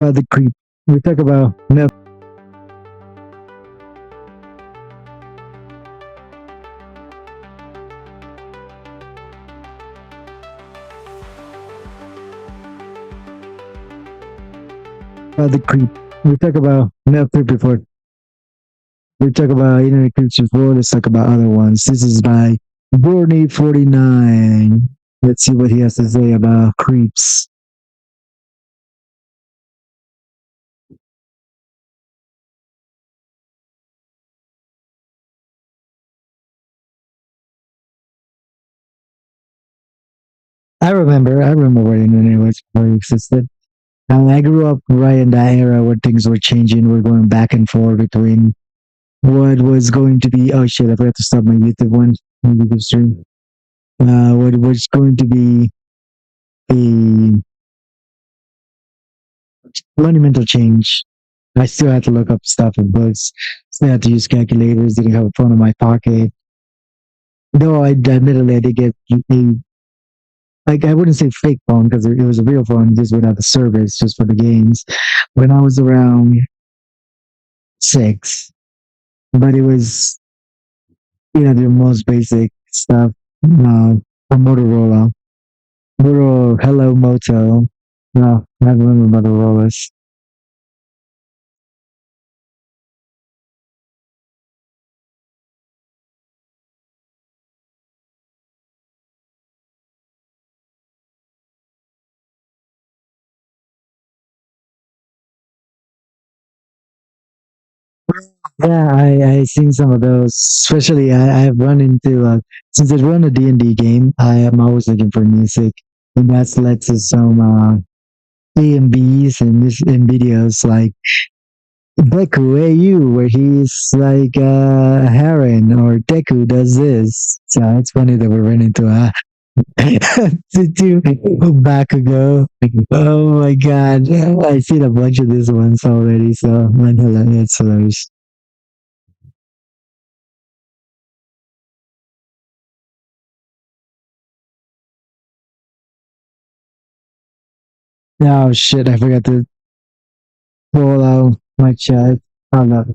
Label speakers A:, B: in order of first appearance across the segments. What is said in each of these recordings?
A: The creep. We talk about milk. The creep. We talk about milk creep before. We talk about internet creeps before. Let's talk about other ones. This is by Borny49. Let's see what he has to say about creeps. I remember when internet was before it existed. I grew up right in that era where things were changing. We're going back and forth between what was going to be. Oh shit! I forgot to stop my YouTube one. YouTube stream. What was going to be a monumental change. I still had to look up stuff in books. Still had to use calculators. Didn't have a phone in my pocket. Though I admittedly I did get a like I wouldn't say fake phone because it was a real phone just without the service, just for the games. When I was around 6, but it was the most basic stuff. From Motorola, Motorola Hello Moto. No, I remember Motorola's. Yeah, I seen some of those. Especially, I've run into since I run a D&D game, I am always looking for music, and that's led to some A and Bs and videos like Deku AU, where he's like Heron, or Deku does this. So it's funny that we ran into back ago. Oh my god, I seen a bunch of these ones already. So man, it's hilarious. Oh shit, I forgot to pull out my chat. Hold up,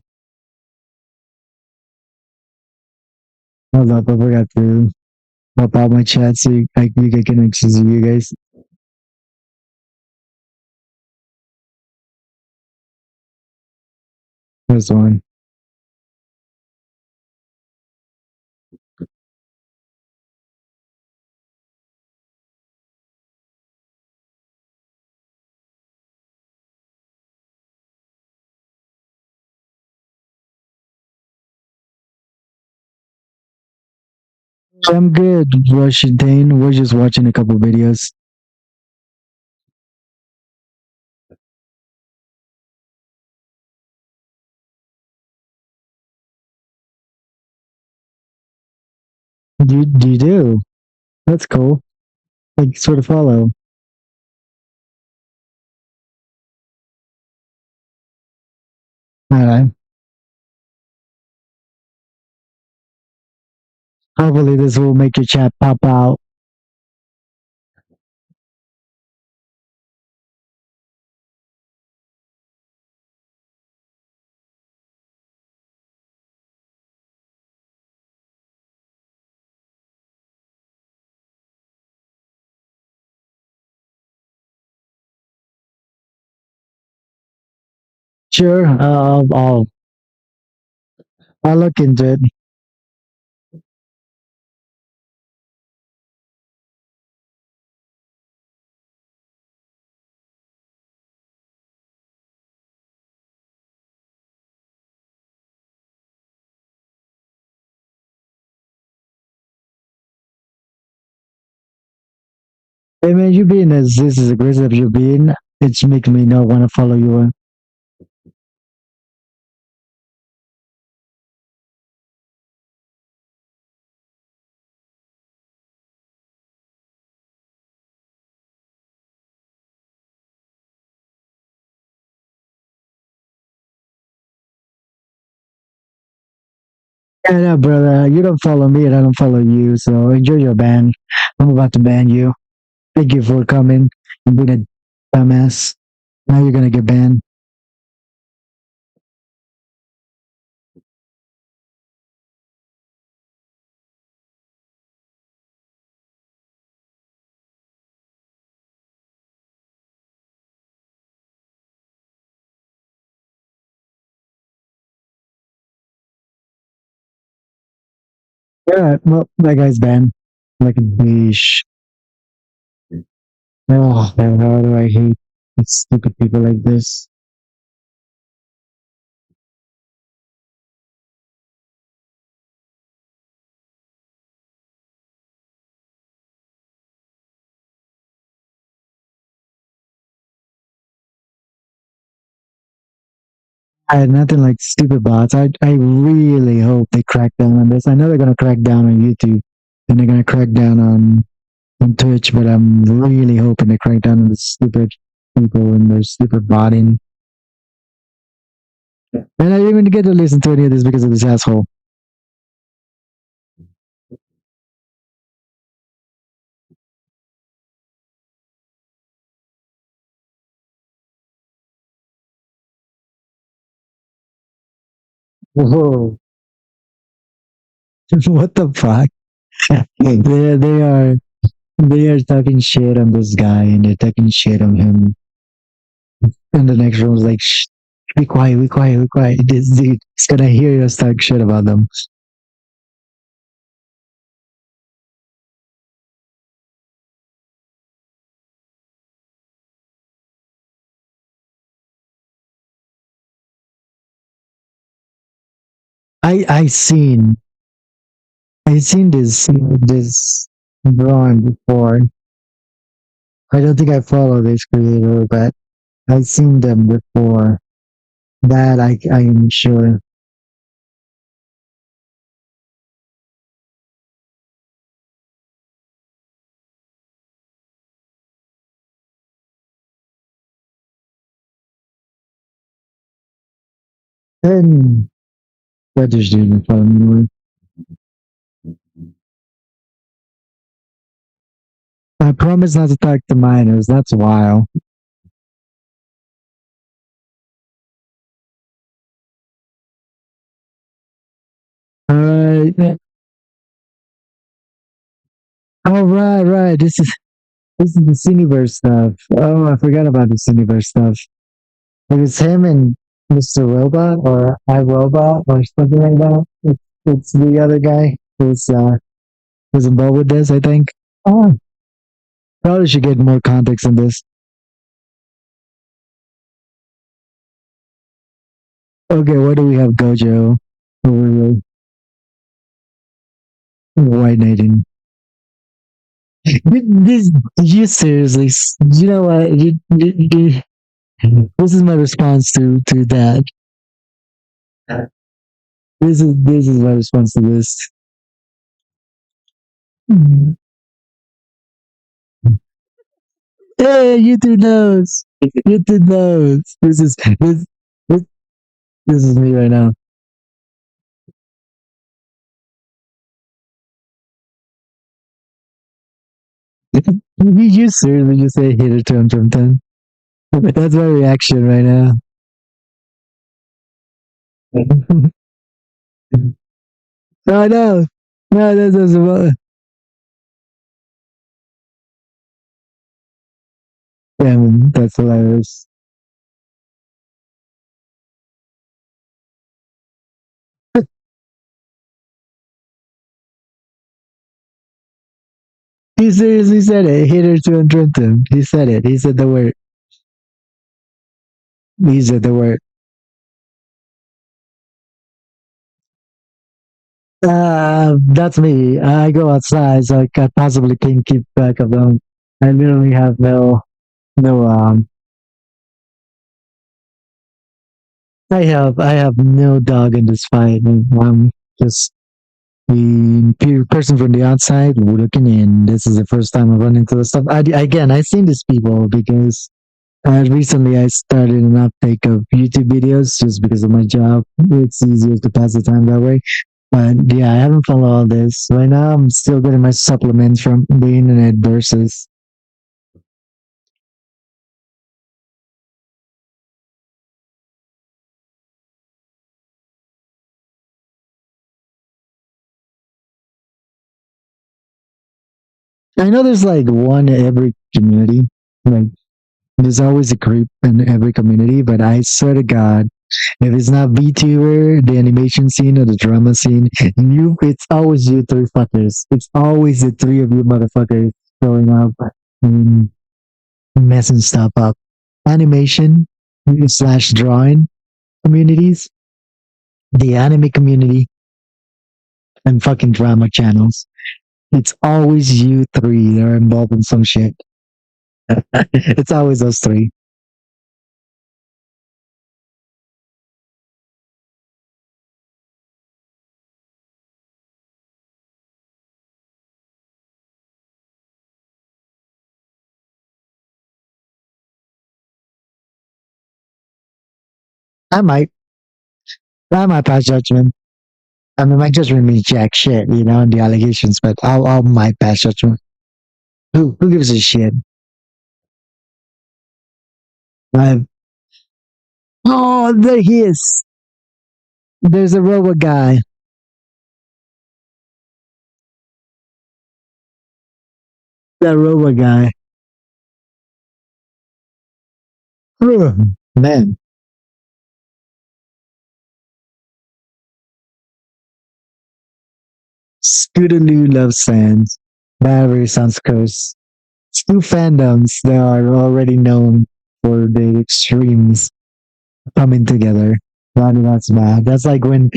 A: hold up, I forgot to pop out my chat so you get connections with you guys. This one. I'm good, Washington. We're just watching a couple videos. You do? That's cool. Like, sort of follow. Alright. Hopefully this will make your chat pop out. Sure, I'll look into it. Hey man, you being as this is aggressive you being, it's making me not want to follow you. Yeah, no, brother, you don't follow me and I don't follow you, so enjoy your ban. I'm about to ban you. Thank you for coming and being a dumbass. Now you're gonna get banned. Yeah, well, that guy's banned. Like a beesh. Oh, how do I hate stupid people like this? I had nothing like stupid bots. I really hope they crack down on this. I know they're gonna crack down on YouTube and they're gonna crack down on Twitch, but I'm really hoping they crack down on the stupid people and their stupid botting. And I didn't even get to listen to any of this because of this asshole. Whoa. What the fuck? They are talking shit on this guy and they're talking shit on him. And the next one was like, shh, be quiet, be quiet, be quiet. This dude is gonna hear us talk shit about them. I seen this drawing before. I don't think I follow this creator, but I've seen them before. That I'm sure. And what is doing anymore? I promise not to talk to minors. That's wild. Alright. Oh right. This is the SynnieBear stuff. Oh, I forgot about the SynnieBear stuff. It was him and Mr. Robot or iRobot or something like that. It's the other guy who's involved with this, I think. Oh, probably should get more context on this. Okay, what do we have Gojo over White Knighting? This, you seriously, you know what? This is my response to that. This is my response to this. Hey, YouTube knows. YouTube knows. This, this is me right now. You seriously just say hit it 10 from 10. That's my reaction right now. Oh no, no, that's doesn't. Damn, that's hilarious. He seriously said it. Hit her to Trenton. He said it. He said the word. He said the word. That's me. I go outside, so I possibly can keep track of them. I literally have no I have no dog in this fight. I'm just the person from the outside looking in. This is the first time I run into this stuff. Again, I've seen these people because recently I started an uptake of YouTube videos just because of my job. It's easier to pass the time that way. But yeah, I haven't followed all this. Right now, I'm still getting my supplements from the internet versus. I know there's like one in every community. Like there's always a creep in every community, but I swear to God, if it's not VTuber, the animation scene or the drama scene, it's always you three fuckers. It's always the three of you motherfuckers showing up and messing stuff up. Animation slash drawing communities, the anime community, and fucking drama channels. It's always you three that are involved in some shit. It's always those three. I might, I might pass judgment. I mean, my judgment means jack shit, you know, and the allegations, but I'll might pass judgment. Who gives a shit? I, oh, there he is. There's a robot guy. That robot guy. Man, Scootaloo loves sands. That really sounds close. Two fandoms that are already known for the extremes coming together. That's bad. That's like when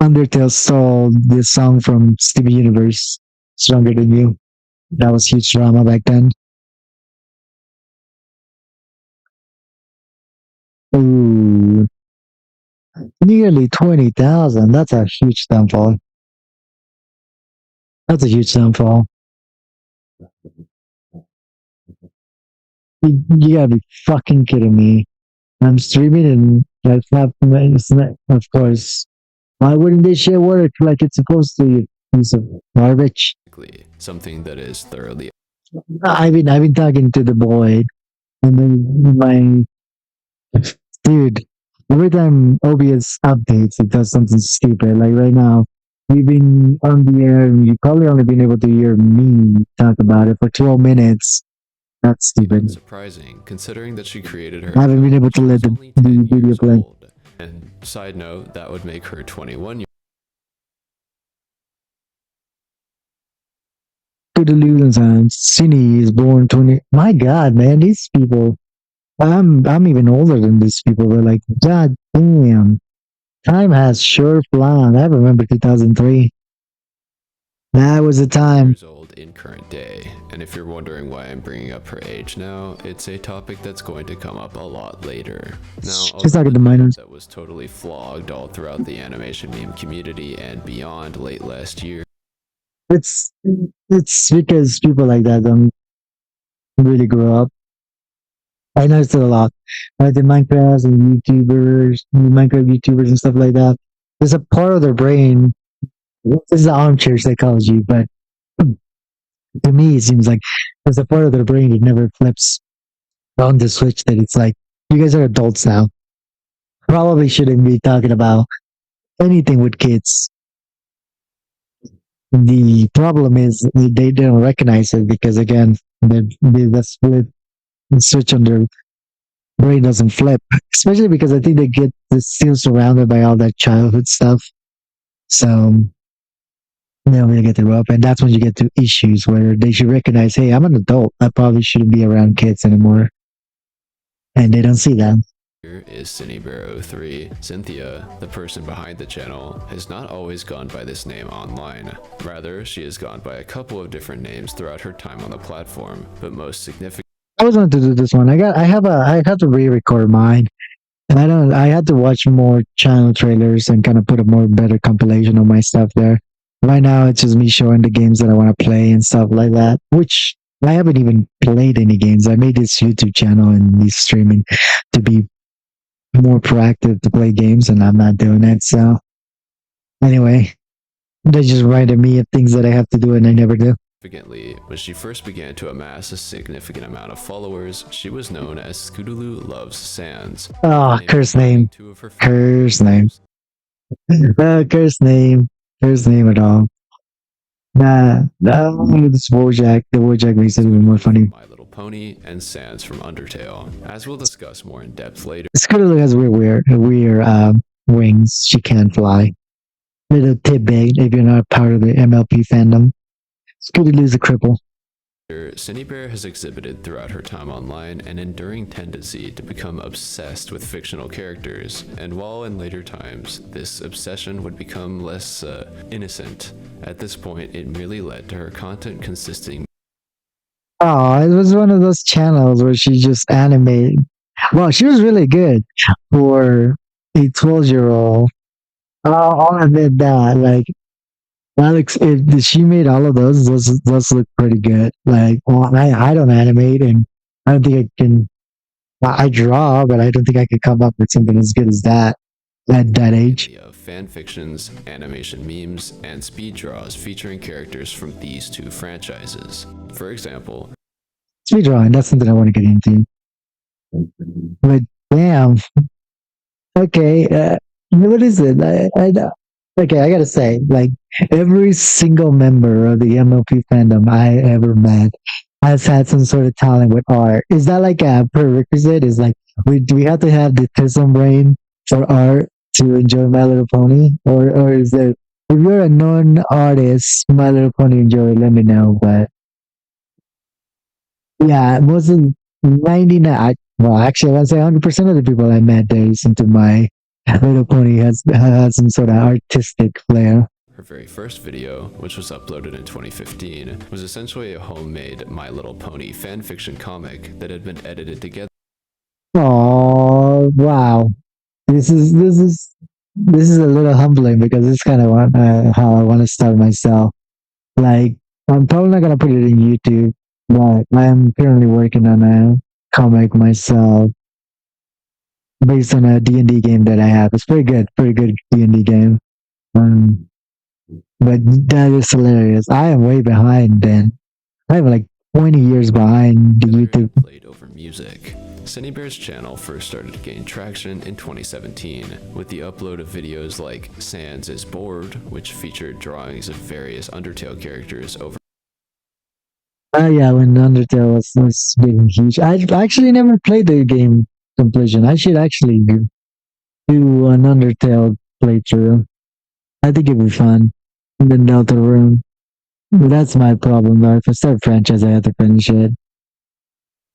A: Undertale stole this song from Steven Universe, Stronger Than You. That was huge drama back then. Ooh, nearly 20,000. That's a huge downfall. That's a huge downfall. You gotta be fucking kidding me. I'm streaming and that's not, of course. Why wouldn't this shit work like it's supposed to, you piece of garbage?
B: Something that is thoroughly.
A: I've been talking to the boy and then my dude, every time OBS updates, it does something stupid. Like right now, we've been on the air and you've probably only been able to hear me talk about it for 12 minutes. That's stupid.
B: Surprising, considering that she created her.
A: I haven't been able to let the video play.
B: And side note, that would make her 21 years.
A: To the Lulan Cine is born 20. My God, man, these people. I'm even older than these people. They're like, God damn, time has sure flown. I remember 2003. That was the time.
B: Old in current day, and if you're wondering why I'm bringing up her age now, it's a topic that's going to come up a lot later. Now,
A: she's talking to minors.
B: That was totally flogged all throughout the animation meme community and beyond late last year.
A: It's because people like that don't really grow up. I noticed it a lot. Like the Minecraft and Minecraft YouTubers and stuff like that. There's a part of their brain. This is armchair psychology, but to me, it seems like there's a part of their brain that never flips on the switch that it's like, you guys are adults now. Probably shouldn't be talking about anything with kids. The problem is they don't recognize it because, again, the split switch on their brain doesn't flip, especially because I think they get still surrounded by all that childhood stuff. So they don't really get to grow up. And that's when you get to issues where they should recognize, hey, I'm an adult. I probably shouldn't be around kids anymore. And they don't see that.
B: Here is SynnieBear03. Cynthia, the person behind the channel, has not always gone by this name online. Rather, she has gone by a couple of different names throughout her time on the platform, but most significant.
A: I was wanting to do this one. I had to re-record mine. And I had to watch more channel trailers and kind of put a more better compilation of my stuff there. Right now, it's just me showing the games that I want to play and stuff like that, which I haven't even played any games. I made this YouTube channel and this streaming to be more proactive to play games, and I'm not doing it. So, anyway, they just reminded me of things that I have to do and I never do.
B: Significantly, when she first began to amass a significant amount of followers, she was known as Scootaloo Loves Sands.
A: Oh, curse name. Curse name. Curse name. Curse name at all. This Wojak, the Wojak makes it even more funny.
B: My Little Pony and Sans from Undertale, as we'll discuss more in depth later.
A: Scootaloo has weird wings. She can fly. Little tidbit if you're not part of the MLP fandom. Scootaloo is a cripple.
B: SynnieBear has exhibited throughout her time online an enduring tendency to become obsessed with fictional characters, and while in later times this obsession would become less innocent, at this point it merely led to her content consisting.
A: Oh, it was one of those channels where she just animated. Well, she was really good for a 12-year-old. I'll admit that. Like, Alex, if she made all of those look pretty good. Like, well, I don't animate, and I don't think I can. I draw, but I don't think I could come up with something as good as that at that age.
B: Of fan fictions, animation memes, and speed draws featuring characters from these two franchises. For example,
A: speed drawing. That's something I want to get into. But damn. Okay, what is it? Okay, I gotta say, like every single member of the MLP fandom I ever met has had some sort of talent with art. Is that like a prerequisite? Is like do we have to have the tism brain for art to enjoy My Little Pony, or is it if you're a non-artist, My Little Pony enjoy? Let me know. But yeah, most of 99. Well, actually, I want to say 100% of the people I met they listen to My Little Pony has some sort of artistic flair.
B: Her very first video, which was uploaded in 2015, was essentially a homemade My Little Pony fanfiction comic that had been edited together.
A: Oh wow! This is a little humbling because it's kind of how I want to start myself. Like I'm probably not gonna put it in YouTube, but I am currently working on a comic myself based on a D&D game that I have. It's pretty good D&D game. But that is hilarious. I am way behind then. I'm like 20 years behind the YouTube.
B: Played over music. SynnieBear's channel first started to gain traction in 2017 with the upload of videos like Sans is Bored, which featured drawings of various Undertale characters over.
A: Oh yeah, when Undertale was getting huge. I actually never played the game completion. I should actually do an Undertale playthrough. I think it'd be fun. In the Delta room. But that's my problem though. If I start a franchise, I have to finish it.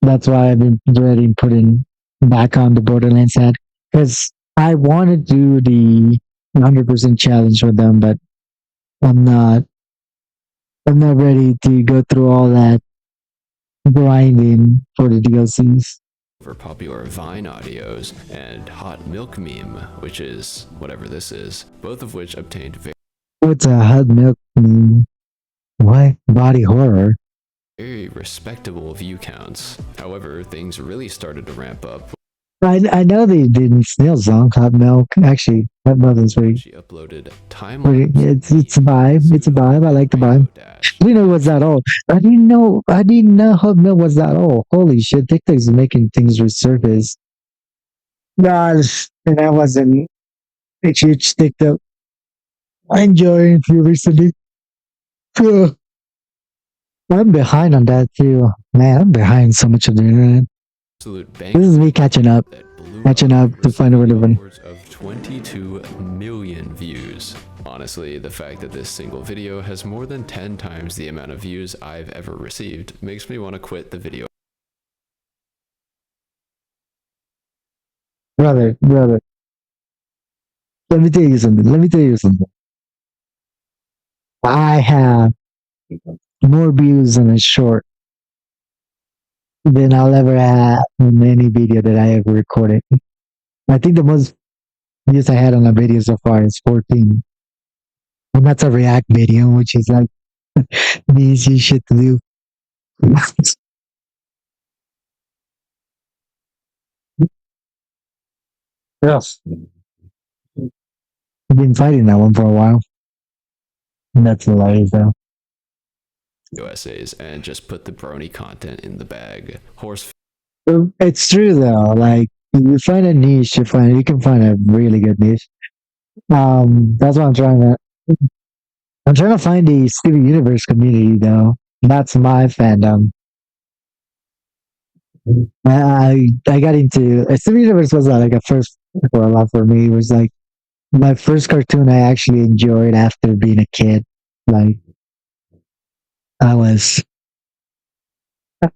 A: That's why I've been already putting back on the Borderlands hat. Because I want to do the 100% challenge with them, but I'm not ready to go through all that grinding for the DLCs.
B: For popular Vine audios and Hot Milk Meme, which is whatever this is, both of which obtained
A: What's a Hot Milk Meme? What? Body horror?
B: very respectable view counts. However, things really started to ramp up.
A: I know they did Snail song, Hot Milk. Actually, Hot Milk is pretty.
B: She uploaded time.
A: It's a vibe. It's a vibe. I like the vibe. I didn't know it was that old. I didn't know Hot Milk was that old. Holy shit! TikTok is making things resurface. Gosh, and I wasn't a huge TikTok. I enjoy it recently. I'm behind on that too. Man, I'm behind so much of the internet. This is me catching up to find a way to win.
B: Of 22 million views. Honestly, the fact that this single video has more than 10 times the amount of views I've ever received makes me want to quit the video.
A: Brother. Let me tell you something. I have more views on a short than I'll ever have in any video that I ever recorded. I think the most views I had on a video so far is 14. And that's a react video, which is like the easy shit to do. Yes. I've been fighting that one for a while. And that's hilarious though.
B: Essays and just put the brony content in the bag.
A: It's true though. Like if you find a niche, you can find a really good niche. That's what I'm trying to. I'm trying to find the Steven Universe community though. That's my fandom. I got into Steven Universe was like a first for a lot for me. It was like my first cartoon I actually enjoyed after being a kid. Like I was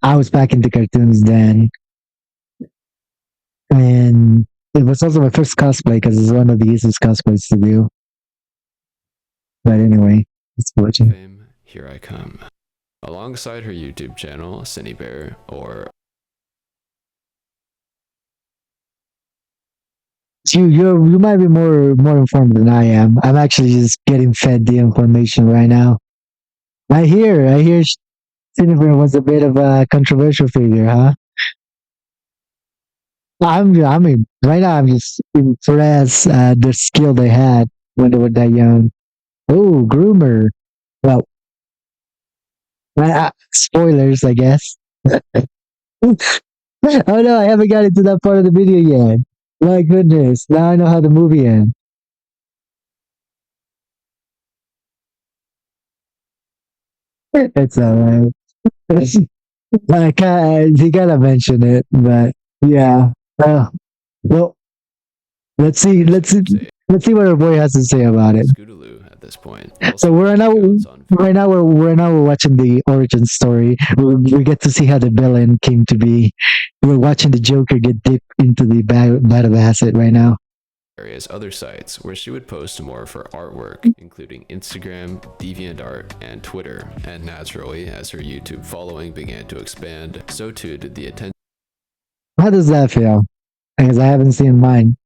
A: I was back into cartoons then, and it was also my first cosplay because it's one of the easiest cosplays to do. But anyway, it's watching.
B: Fame, here I come. Alongside her YouTube channel, SynnieBear, or
A: You might be more informed than I am. I'm actually just getting fed the information right now. I hear Jennifer was a bit of a controversial figure, huh? I mean, right now I'm just impressed at the skill they had when they were that young. Oh, groomer. Well, spoilers, I guess. Oh no, I haven't got into that part of the video yet. My goodness, now I know how the movie ends. It's alright. Like you gotta mention it, but yeah. Well, let's see what our boy has to say about it.
B: Scootaloo at this point.
A: So
B: Also, accounts on
A: we're now watching the origin story. We get to see how the villain came to be. We're watching the Joker get dipped into the bag of acid right now.
B: various other sites where she would post more of her artwork, including Instagram, DeviantArt, and Twitter. And naturally, as her YouTube following began to expand, so too did the attention
A: How does that feel? Because I haven't seen mine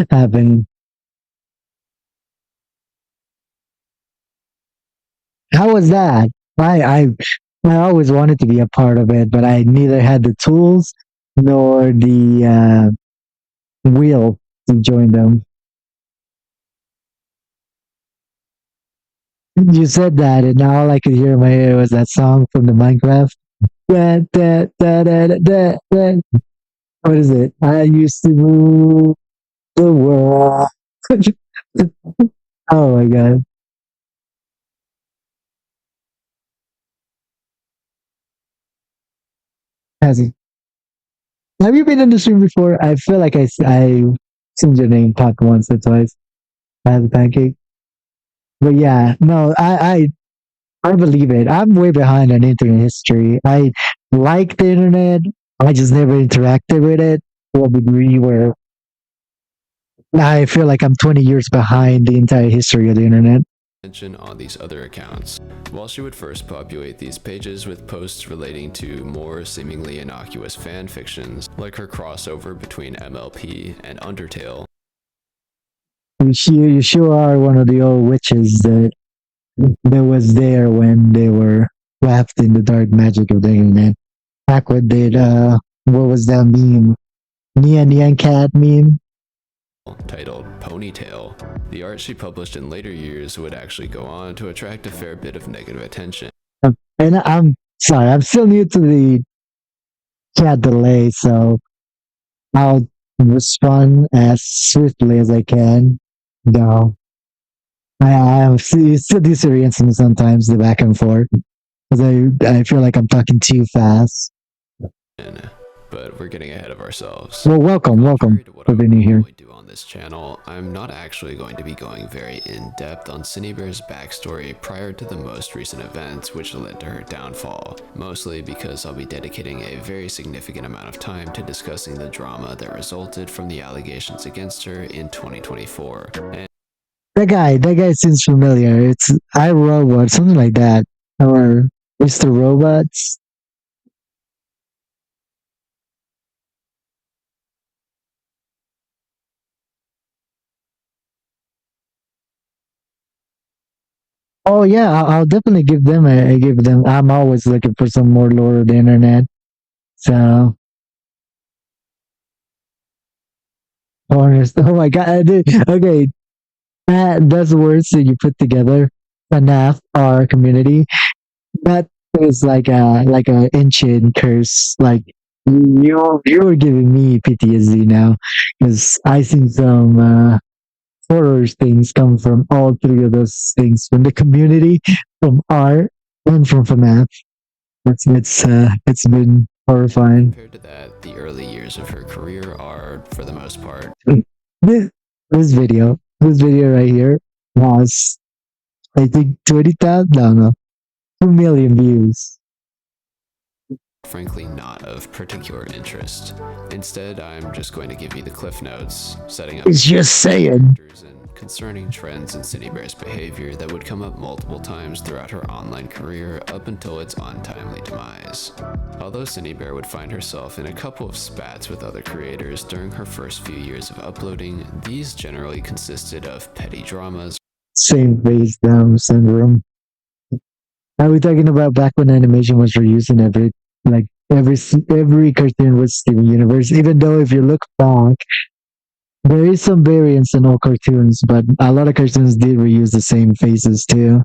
A: happen. How was that? I always wanted to be a part of it, but I neither had the tools nor the will to join them. You said that, and now all I could hear in my ear was that song from the Minecraft. Da, da, da, da, da, da, da. What is it? I used to rule the world. Oh my god. Has he? Have you been in the stream before? I feel like I seen your name pop once or twice. I have a pancake. But yeah, no, I believe it. I'm way behind on internet history. I like the internet. I just never interacted with it to a degree where I feel like I'm 20 years behind the entire history of the internet.
B: on these other accounts. While she would first populate these pages with posts relating to more seemingly innocuous fan fictions, like her crossover between MLP and Undertale.
A: You sure are one of the old witches that was there when they were wrapped in the dark magic of the internet. Back when they what was that meme? Nyan Cat meme?
B: Titled Ponytail. The art she published in later years would actually go on to attract a fair bit of negative attention.
A: And I'm sorry, I'm still new to the chat delay, so I'll respond as swiftly as I can. No, I'm still experiencing sometimes the back and forth because I feel like I'm talking too fast.
B: But we're getting ahead of ourselves.
A: Well, welcome for being here.
B: Do on this channel, I'm not actually going to be going very in-depth on SynnieBear's backstory prior to the most recent events which led to her downfall, mostly because I'll be dedicating a very significant amount of time to discussing the drama that resulted from the allegations against her in 2024. And
A: That guy seems familiar. It's iRobot, something like that, or Mr. Robots. Oh yeah, I'll definitely give them a give them. I'm always looking for some more lore of the internet. So, honest. Oh my god, dude. Okay, those words that you put together, enough our community. That is like a ancient curse. Like you're giving me PTSD now because I seen some horror things come from all three of those things, from the community, from art, and from FNAF. It's been horrifying.
B: Compared to that, the early years of her career are, for the most part,
A: This video right here has, I think, 20,000, no, 2 million views.
B: frankly not of particular interest. Instead, I'm just going to give you the cliff notes, setting up
A: It's just saying.
B: characters and concerning trends in SynnieBear's behavior that would come up multiple times throughout her online career up until its untimely demise. Although SynnieBear would find herself in a couple of spats with other creators during her first few years of uploading, these generally consisted of petty dramas,
A: Same face down syndrome. Are we talking about back when animation was reused in every cartoon was Steven Universe? Even though if you look back, there is some variance in all cartoons, but a lot of cartoons did reuse the same faces too.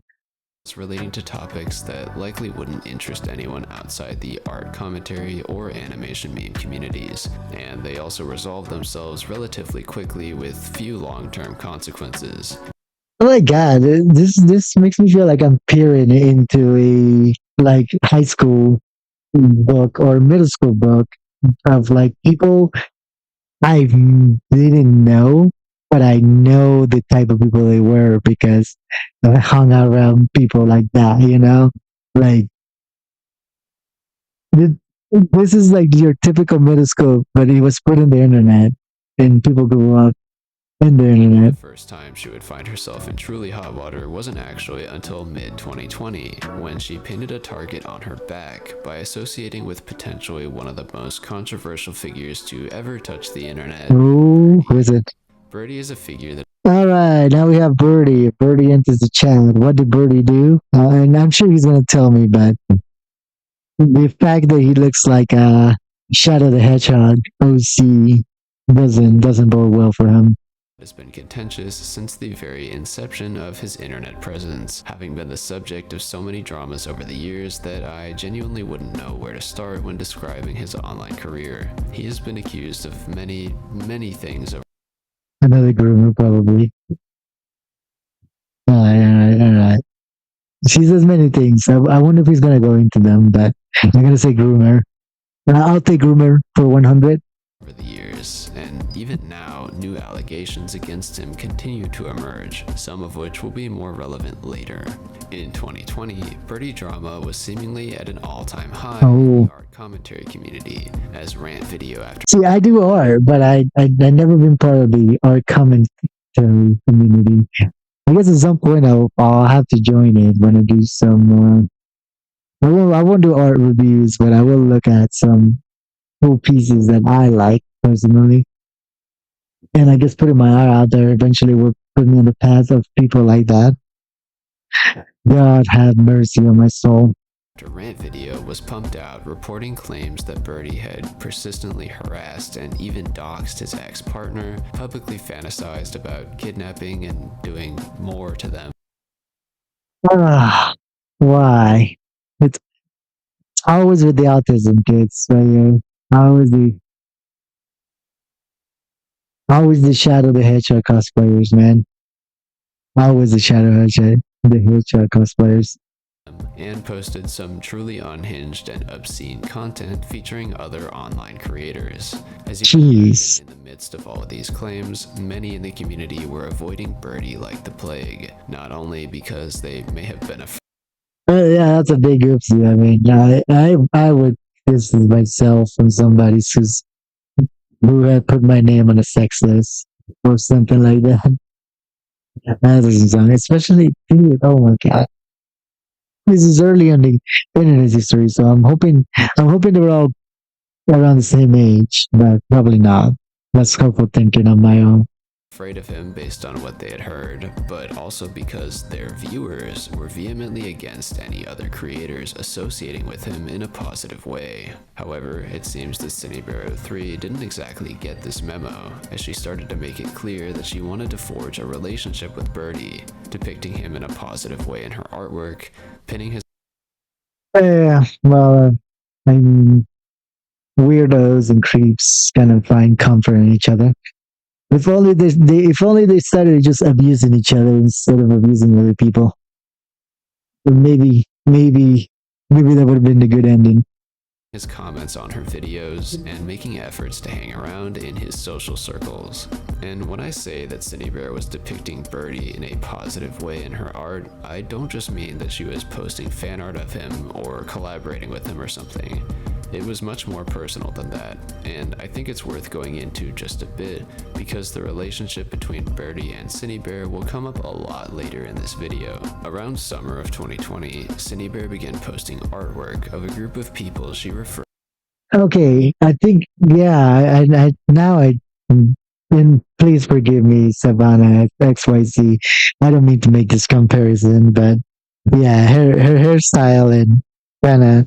B: relating to topics that likely wouldn't interest anyone outside the art commentary or animation meme communities, and they also resolve themselves relatively quickly with few long-term consequences.
A: Oh my god, this makes me feel like I'm peering into a like high school book or middle school book of like people I didn't know, but I know the type of people they were because I hung out around people like that, you know? Like, th- this is like your typical middle school, but it was put in the internet and people grew up in the internet.
B: The first time she would find herself in truly hot water wasn't actually until mid-2020, when she painted a target on her back by associating with potentially one of the most controversial figures to ever touch the internet.
A: Who is it?
B: Birdie is a figure that
A: All right, now we have Birdie. Birdie enters the chat. What did Birdie do? And I'm sure he's gonna tell me, but the fact that he looks like Shadow the Hedgehog OC doesn't bode well for him.
B: has been contentious since the very inception of his internet presence, having been the subject of so many dramas over the years that I genuinely wouldn't know where to start when describing his online career. He has been accused of many, many things over
A: Another groomer, probably. All right. She says many things. I wonder if he's gonna go into them, but I'm gonna say groomer. I'll take groomer for 100.
B: the years, and even now, new allegations against him continue to emerge, some of which will be more relevant later. In 2020, Birdie drama was seemingly at an all-time high in the art commentary community, as rant video after
A: See, I do art, but I never been part of the art commentary community. I guess at some point I'll have to join it when I do some. I won't do art reviews, but I will look at some cool pieces that I like personally, and I guess putting my art out there eventually will put me on the path of people like that. God have mercy on my soul.
B: rant video was pumped out reporting claims that Birdie had persistently harassed and even doxed his ex-partner, publicly fantasized about kidnapping and doing more to them.
A: Why? It's always with the autism kids, right here. Always the Shadow the Hedgehog cosplayers, man. Always the the Hedgehog cosplayers.
B: And posted some truly unhinged and obscene content featuring other online creators. As you can imagine, in the midst of all of these claims, many in the community were avoiding Birdie like the plague, not only because they may have been
A: Yeah, that's a big oopsie. I mean, I would distance myself from somebody who had put my name on a sex list or something like that. That doesn't sound, especially, dude, oh my god. This is early in the internet history, so I'm hoping they're all around the same age, but probably not. That's hopeful thinking on my own.
B: afraid of him based on what they had heard, but also because their viewers were vehemently against any other creators associating with him in a positive way. However, it seems that SynnieBear 03 didn't exactly get this memo, as she started to make it clear that she wanted to forge a relationship with Birdie, depicting him in a positive way in her artwork, pinning his
A: Yeah, well, I mean, weirdos and creeps kind of find comfort in each other. if only they started just abusing each other instead of abusing other people. Or maybe that would have been the good ending.
B: his comments on her videos, and making efforts to hang around in his social circles. And when I say that SynnieBear was depicting Birdie in a positive way in her art, I don't just mean that she was posting fan art of him or collaborating with him or something. It was much more personal than that, and I think it's worth going into just a bit because the relationship between Birdie and SynnieBear will come up a lot later in this video. Around summer of 2020, SynnieBear began posting artwork of a group of people she referred.
A: Okay, I think yeah. Now and please forgive me, Savannah XYZ. I don't mean to make this comparison, but yeah, her hairstyle and kind of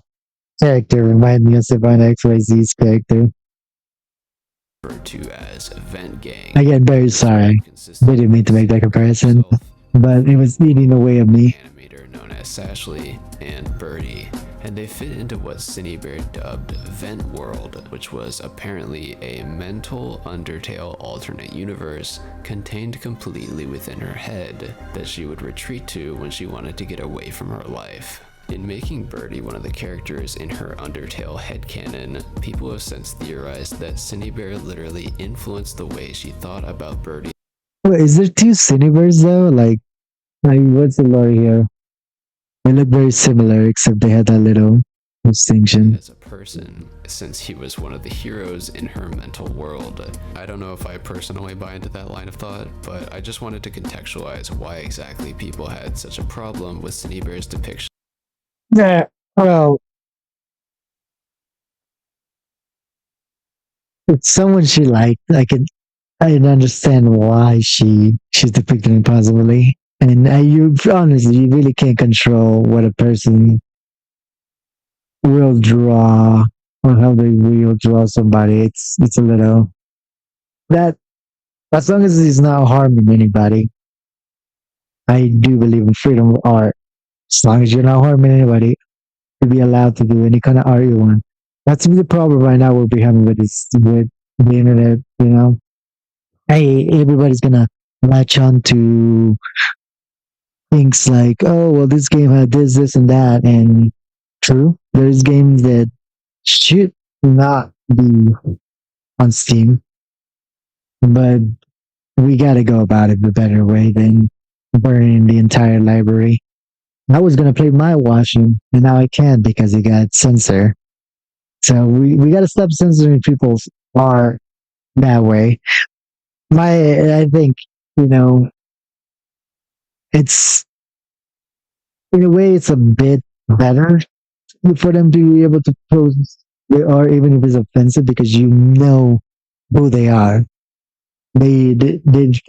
A: character remind me of Savannah XYZ's character.
B: to as Vent Gang.
A: I get very sorry. Didn't mean to make that comparison, but it was eating away at me.
B: Animator known as Sashley and Birdie, and they fit into what SynnieBear dubbed Vent World, which was apparently a mental Undertale alternate universe contained completely within her head that she would retreat to when she wanted to get away from her life. In making Birdie one of the characters in her Undertale headcanon, people have since theorized that SynnieBear literally influenced the way she thought about Birdie.
A: Wait, is there two SynnieBears though? Like what's the lore here? They look very similar, except they had that little distinction.
B: As a person, since he was one of the heroes in her mental world. I don't know if I personally buy into that line of thought, but I just wanted to contextualize why exactly people had such a problem with SynnieBear's depiction.
A: Yeah, well, it's someone she liked. I can understand why she's depicted positively. And you honestly, you really can't control what a person will draw or how they will draw somebody. It's a little that as long as it's not harming anybody. I do believe in freedom of art. As long as you're not harming anybody, to be allowed to do any kind of art you want. That's the problem right now we'll be having with with the internet. You know, hey, everybody's gonna latch on to things like, oh, well, this game had this, and that. And true, there's games that should not be on Steam, but we got to go about it the better way than burning the entire library. I was going to play my washing, and now I can't because it got censored. So we got to stop censoring people's art that way. I think, you know, it's in a way it's a bit better for them to be able to post their art even if it's offensive because you know who they are. They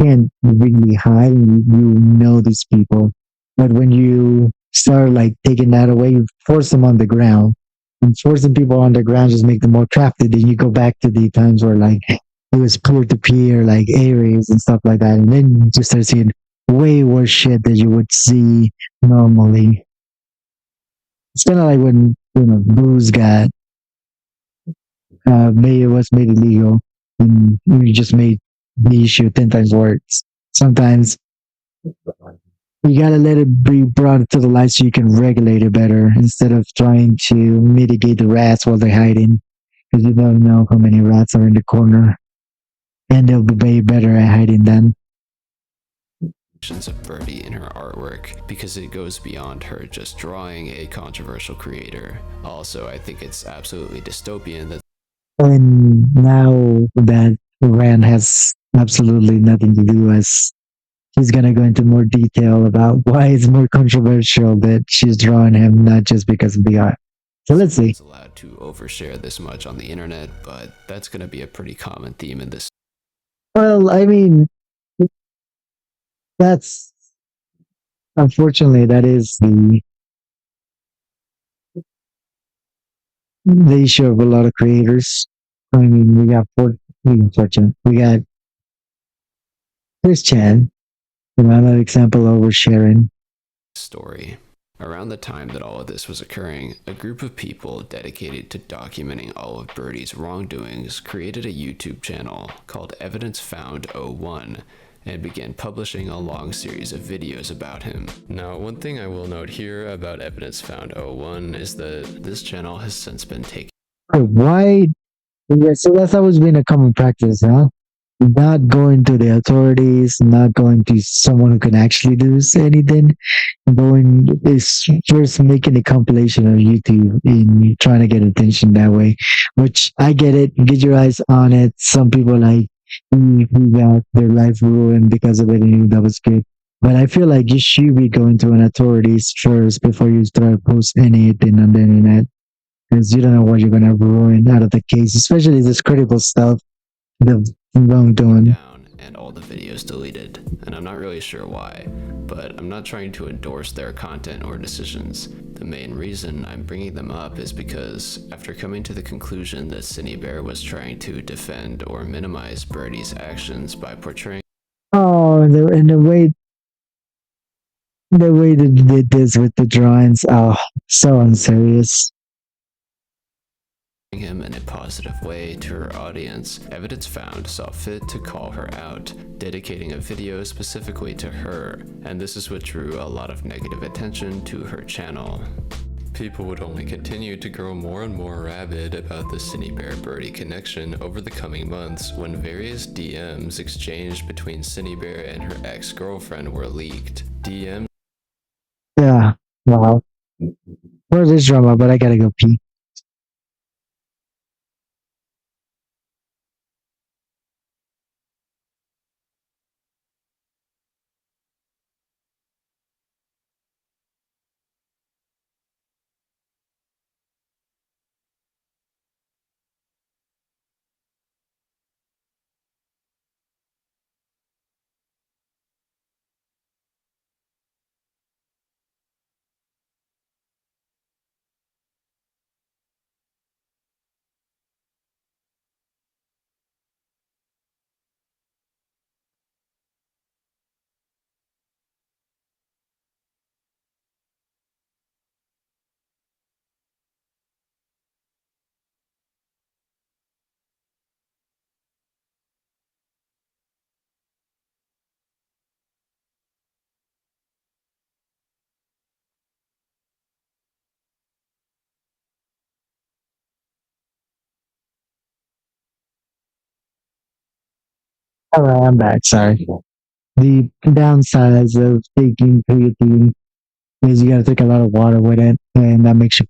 A: can't really hide. You know these people, but when you start like taking that away, you force them on the ground. And forcing people on the ground just make them more crafted. Then you go back to the times where like it was peer to peer, like Aries and stuff like that, and then you just start seeing way worse shit that you would see normally. It's kind of like when booze got it was made illegal, and you just made the issue 10 times worse. Sometimes you gotta let it be brought to the light so you can regulate it better instead of trying to mitigate the rats while they're hiding, because you don't know how many rats are in the corner, and they'll be way better at hiding them.
B: Of Birdie in her artwork because it goes beyond her just drawing a controversial creator. Also, I think it's absolutely dystopian that
A: And now that Rand has absolutely nothing to do, as he's gonna go into more detail about why it's more controversial that she's drawing him, not just because of the art. So let's see.
B: it's allowed to overshare this much on the internet, but that's going to be a pretty common theme in this.
A: Well, I mean, that's unfortunately that is the issue of a lot of creators. I mean, we got we got Chris Chan, another example of oversharing.
B: Story. Around the time that all of this was occurring, a group of people dedicated to documenting all of Birdie's wrongdoings created a YouTube channel called Evidence Found 01 and began publishing a long series of videos about him. Now, one thing I will note here about Evidence Found 01 is that this channel has since been taken.
A: Why? Yeah, so that's always been a common practice, huh? Not going to the authorities, not going to someone who can actually do anything. Going is first making a compilation of YouTube and trying to get attention that way. Which I get it. Get your eyes on it. Some people like who got their life ruined because of it, and that was good. But I feel like you should be going to an authorities first before you start post anything on the internet, because you don't know what you're gonna ruin out of the case, especially this critical stuff, the wrongdoing.
B: Down and all the videos deleted, and I'm not really sure why, but I'm not trying to endorse their content or decisions. The main reason I'm bringing them up is because after coming to the conclusion that SynnieBear was trying to defend or minimize Birdie's actions by portraying
A: Oh, and the way they did this with the drawings, oh, so unserious.
B: him in a positive way to her audience, Evidence Found saw fit to call her out, dedicating a video specifically to her, and this is what drew a lot of negative attention to her channel. People would only continue to grow more and more rabid about the SynnieBear Birdie connection over the coming months when various DMs exchanged between SynnieBear and her ex-girlfriend were leaked. DMs
A: Yeah, wow. For this drama, but I gotta go pee. Alright, I'm back. Sorry. The downsides of taking creatine is you gotta take a lot of water with it, and that makes you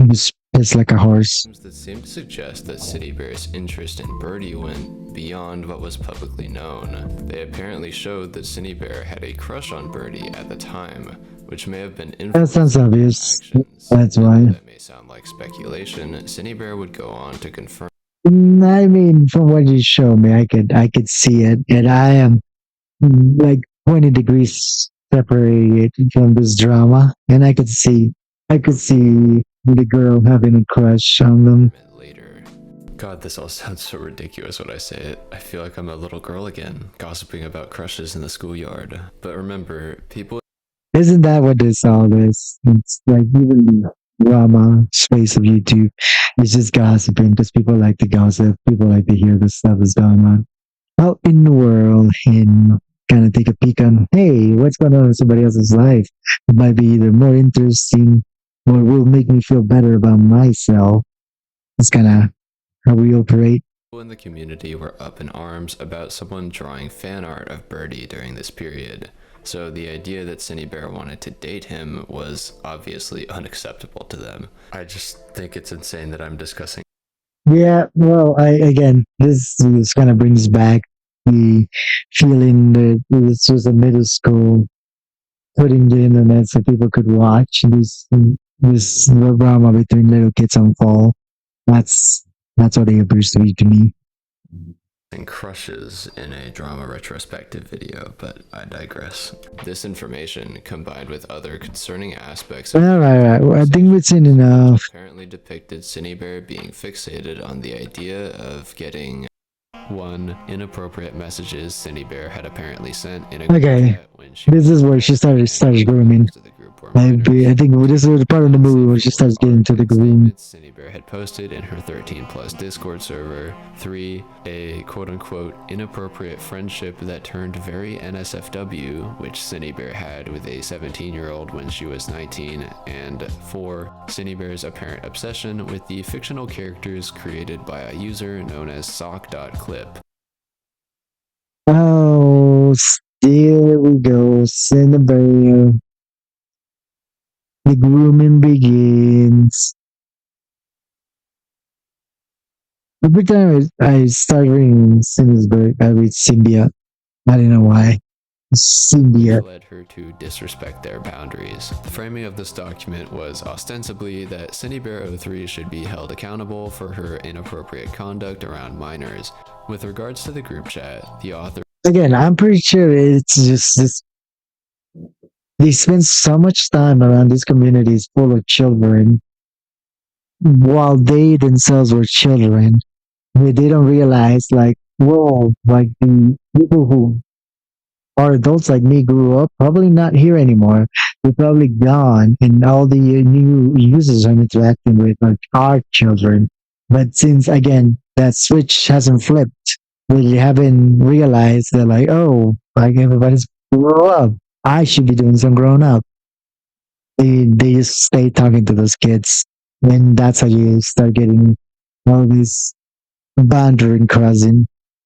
A: just piss like a horse.
B: that seem to suggest that SynnieBear's interest in Birdie went beyond what was publicly known. They apparently showed that SynnieBear had a crush on Birdie at the time, which may have been
A: That sounds obvious.
B: actions.
A: That's
B: Although
A: why.
B: that may sound like speculation, SynnieBear would go on to confirm
A: I mean, from what you showed me, I could see it, and I am like 20 degrees separated from this drama, and I could see the girl having a crush on them.
B: it later. God, this all sounds so ridiculous when I say it. I feel like I'm a little girl again, gossiping about crushes in the schoolyard. But remember, people
A: Isn't that what this all is? It's like even the drama space of YouTube is just gossiping because people like to gossip. People like to hear the stuff that's going on out in the world and kind of take a peek on, hey, what's going on in somebody else's life? It might be either more interesting or will make me feel better about myself. It's kind of how we operate.
B: in the community were up in arms about someone drawing fan art of Birdie during this period. So the idea that SynnieBear wanted to date him was obviously unacceptable to them. I just think it's insane that I'm discussing.
A: Yeah, well, this kind of brings back the feeling that this was a middle school putting the internet so people could watch this drama between little kids on fall. That's what it appears to be to me.
B: And crushes in a drama retrospective video, but I digress. This information, combined with other concerning aspects of
A: All right. Well, I think we've seen enough.
B: apparently depicted SynnieBear being fixated on the idea of getting 1. Inappropriate messages SynnieBear had apparently sent in a group
A: Okay,
B: chat when she
A: this is where she started grooming.
B: to the group were minors.
A: I think this is the part of the movie where she starts getting to the groom.
B: SynnieBear had posted in her 13 plus Discord server. 3. A quote unquote inappropriate friendship that turned very NSFW, which SynnieBear had with a 17-year-old when she was 19. And 4. SynnieBear's apparent obsession with the fictional characters created by a user known as sock.clip.
A: Oh, there we go. SynnieBear. The grooming begins. Every time I start reading SynnieBear, I read Symbia. I don't know why. Symbia.
B: Led her to disrespect their boundaries. The framing of this document was ostensibly that SynnieBear03 should be held accountable for her inappropriate conduct around minors. With regards to the group chat, the author
A: Again, I'm pretty sure it's just this. They spend so much time around these communities full of children while they themselves were children. Where they don't realize, like, whoa, like the people who are adults like me grew up probably not here anymore. They're probably gone, and all the new users I'm interacting with are children. But since again that switch hasn't flipped, they haven't realized that like, oh, like everybody's grow up. I should be doing some grown up. They just stay talking to those kids, and that's how you start getting all this boundary crossing.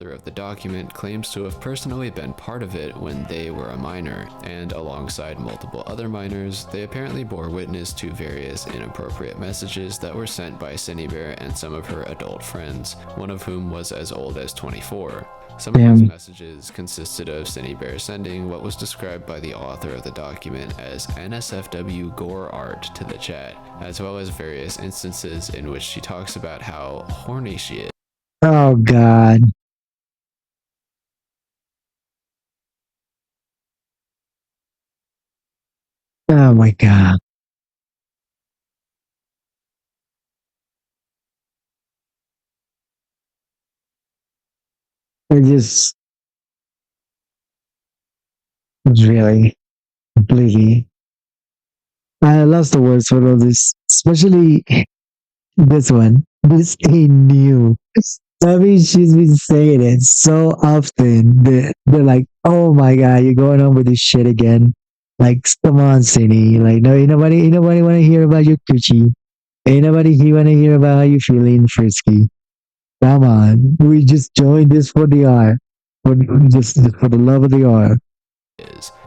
B: of the document claims to have personally been part of it when they were a minor, and alongside multiple other minors, they apparently bore witness to various inappropriate messages that were sent by SynnieBear and some of her adult friends, one of whom was as old as 24. Some of these messages consisted of SynnieBear sending what was described by the author of the document as NSFW gore art to the chat, as well as various instances in which she talks about how horny she is.
A: Oh God. Oh my God. It just it's really completely. I lost the words for all this, especially this one. This ain't new. I mean, she's been saying it so often. They're like, "Oh my God, you're going on with this shit again." Like, come on, Cindy. Like, no, ain't nobody want to hear about your coochie. Ain't nobody here want to hear about how you feeling frisky. Come on, we just joined this for the art, for just for the love of the art.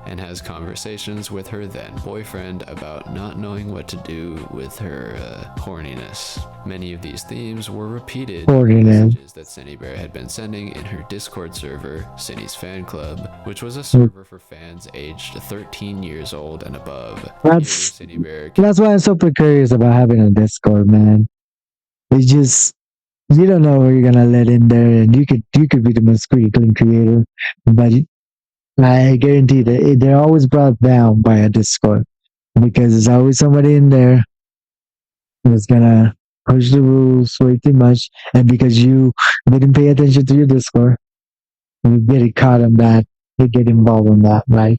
B: And has conversations with her then boyfriend about not knowing what to do with her horniness. Many of these themes were repeated in messages that SynnieBear had been sending in her Discord server, Cinnie's Fan Club, which was a server for fans aged 13 years old and above.
A: That's why I'm so precarious about having a Discord, man. It's just you don't know who you're gonna let in there, and you could be the most critical creator, but I guarantee that they're always brought down by a Discord because there's always somebody in there who's gonna push the rules way too much, and because you didn't pay attention to your Discord, you get caught on that, you get involved in that, right?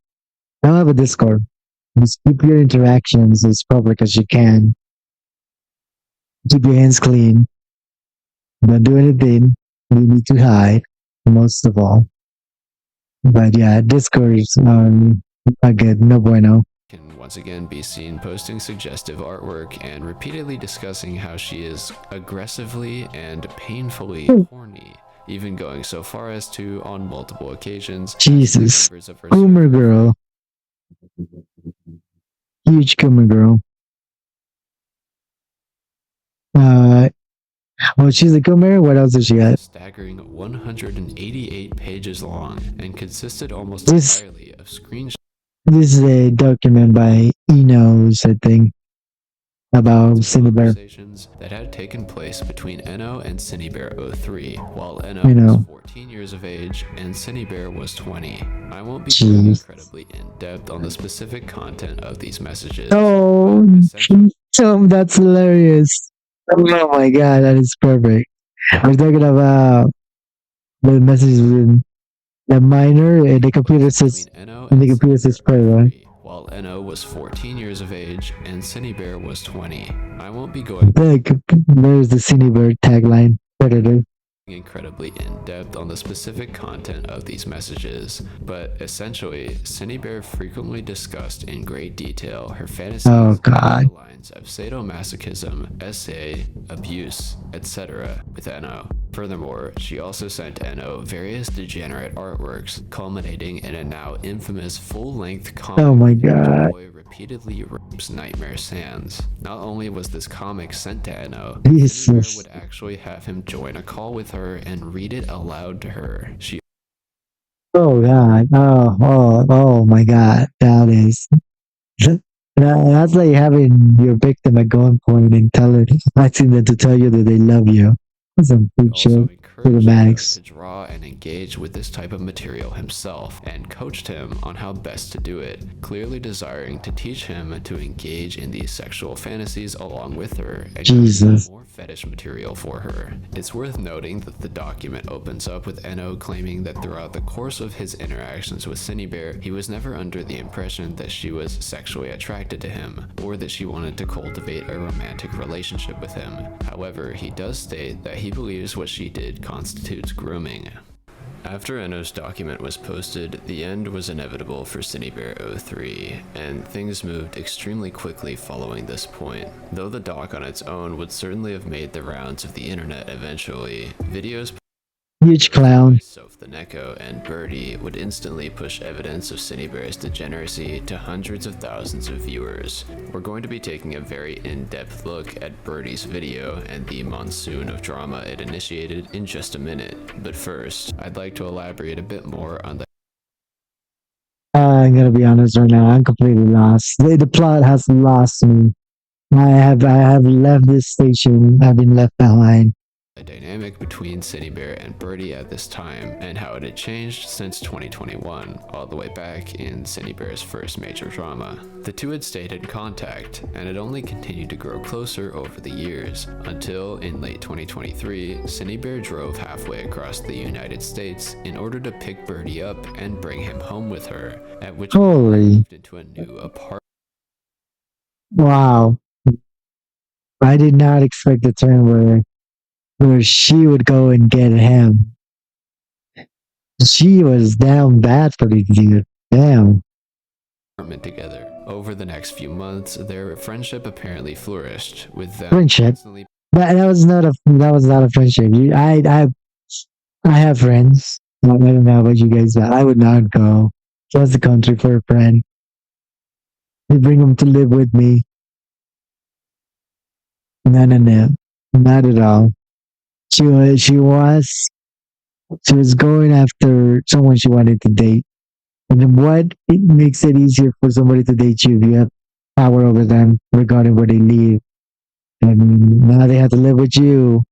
A: Don't have a Discord. Just keep your interactions as public as you can. Keep your hands clean. Don't do anything you need to hide, most of all. But yeah, Discord is not good, no bueno.
B: Can once again be seen posting suggestive artwork and repeatedly discussing how she is aggressively and painfully horny, even going so far as to, on multiple occasions,
A: Jesus, Coomer girl. Huge Coomer girl. Well, she's a Coomer. What else does she got?
B: Staggering 188 pages long and consisted almost entirely of screenshots.
A: This is a document by Enos, I think, about
B: conversations that had taken place between Eno and SynnieBear03, while Eno was 14 years of age and SynnieBear was 20. I won't be going incredibly in-depth on the specific content of these messages.
A: Oh, that's hilarious. Oh my God, that is perfect. We're talking about the messages with the minor and the computer says, play, right?
B: while Eno was 14 years of age and SynnieBear was 20. I won't be going
A: Like, there's the SynnieBear tagline. Predator.
B: incredibly in-depth on the specific content of these messages, but essentially, SynnieBear frequently discussed in great detail her fantasies
A: Oh God.
B: along the lines of sadomasochism, SA, abuse, etc. with Eno. Furthermore, she also sent Eno various degenerate artworks, culminating in a now infamous full-length comic
A: Oh my
B: in which a
A: God.
B: boy repeatedly rapes Nightmare Sans. Not only was this comic sent to Eno,
A: Jesus.
B: SynnieBear would actually have him join a call with her and read it aloud to her. She
A: Oh God. Oh my God. That is. That's like having your victim at gunpoint and asking them to tell you that they love you. That's some good
B: also
A: shit to the
B: encouraged Eno
A: max.
B: to draw and engage with this type of material himself and coached him on how best to do it, clearly desiring to teach him to engage in these sexual fantasies along with her and
A: Jesus.
B: create more fetish material for her. It's worth noting that the document opens up with Eno claiming that throughout the course of his interactions with SynnieBear, he was never under the impression that she was sexually attracted to him or that she wanted to cultivate a romantic relationship with him. However, he does state that he believes what she did constitutes grooming. After Eno's document was posted, the end was inevitable for SynnieBear 03, and things moved extremely quickly following this point. Though the doc on its own would certainly have made the rounds of the internet eventually, videos
A: Huge clown.
B: Soph the Neko and Birdie would instantly push evidence of SynnieBear's degeneracy to hundreds of thousands of viewers. We're going to be taking a very in-depth look at Birdie's video and the monsoon of drama it initiated in just a minute, but first, I'd like to elaborate a bit more on the
A: I'm gonna be honest right now. I'm completely lost. The plot has lost me. I have left this station. I've been left behind.
B: dynamic between SynnieBear and Birdie at this time, and how it had changed since 2021, all the way back in SynnieBear's first major drama. The two had stayed in contact, and had only continued to grow closer over the years, until in late 2023, SynnieBear drove halfway across the United States in order to pick Birdie up and bring him home with her, at which point they
A: Holy.
B: moved into a new apartment.
A: Wow. I did not expect the turn where she would go and get him. She was down bad for the dude. Damn.
B: Together. Over the next few months, their friendship apparently flourished, with them
A: Friendship.
B: constantly
A: That was not a friendship. I have friends. I don't know about you guys, but I would not go across the country for a friend. They bring them to live with me. No, not at all. She was going after someone she wanted to date. And then what it makes it easier for somebody to date you if you have power over them regarding where they live. And now they have to live with you.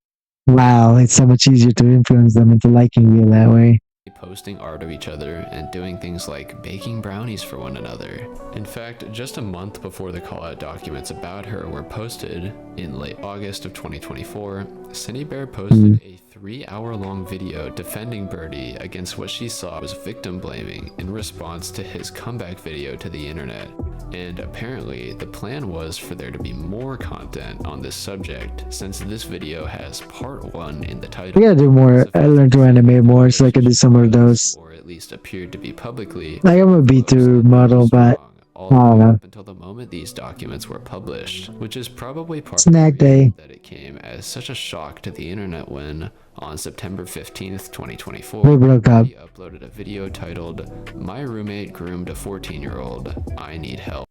A: Wow, it's so much easier to influence them into liking you that way.
B: posting art of each other and doing things like baking brownies for one another. In fact, just a month before the call-out documents about her were posted, in late August of 2024, SynnieBear posted a 3-hour-long video defending Birdie against what she saw was victim blaming in response to his comeback video to the internet. And apparently, the plan was for there to be more content on this subject, since this video has part 1 in the title.
A: I gotta do more. I learned to animate more so I can do some of those.
B: Or at least appeared to be publicly.
A: Like I'm a VTuber model, but
B: all the way up until the moment these documents were published, which is probably part
A: Snack
B: of the
A: day.
B: reason that it came as such a shock to the internet when, on September 15th, 2024,
A: We broke up.
B: he uploaded a video titled, "My roommate groomed a 14-year-old. I need help."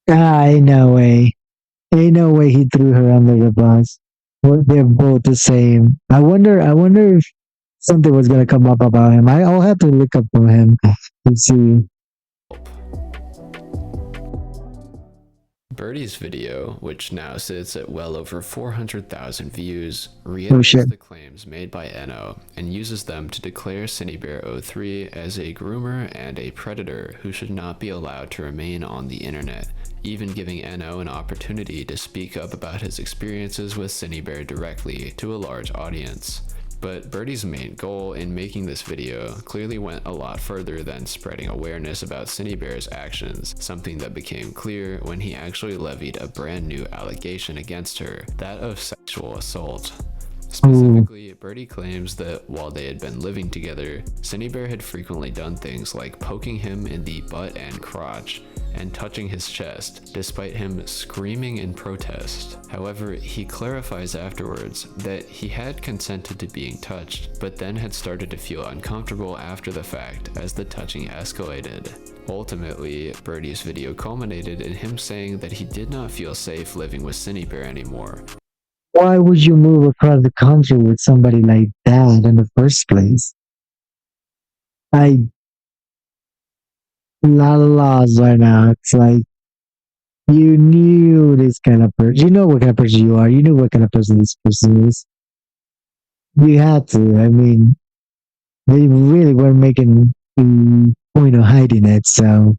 A: Ain't no way. Ain't no way he threw her under the bus. They're both the same. I wonder if something was gonna come up about him. I'll have to look up on him and see.
B: Birdie's video, which now sits at well over 400,000 views,
A: Oh,
B: reiterates
A: shit.
B: the claims made by Eno and uses them to declare SynnieBear 03 as a groomer and a predator who should not be allowed to remain on the internet, even giving Eno an opportunity to speak up about his experiences with SynnieBear directly to a large audience. But Birdie's main goal in making this video clearly went a lot further than spreading awareness about SynnieBear's actions, something that became clear when he actually levied a brand new allegation against her, that of sexual assault. Specifically, Birdie claims that while they had been living together, SynnieBear had frequently done things like poking him in the butt and crotch, and touching his chest, despite him screaming in protest. However, he clarifies afterwards that he had consented to being touched, but then had started to feel uncomfortable after the fact as the touching escalated. Ultimately, Birdie's video culminated in him saying that he did not feel safe living with SynnieBear anymore.
A: Why would you move across the country with somebody like that in the first place? A lot of laws right now. It's like you knew this kind of person. You know what kind of person you are. You knew what kind of person this person is. You had to. I mean, they really weren't making a point of hiding it. So,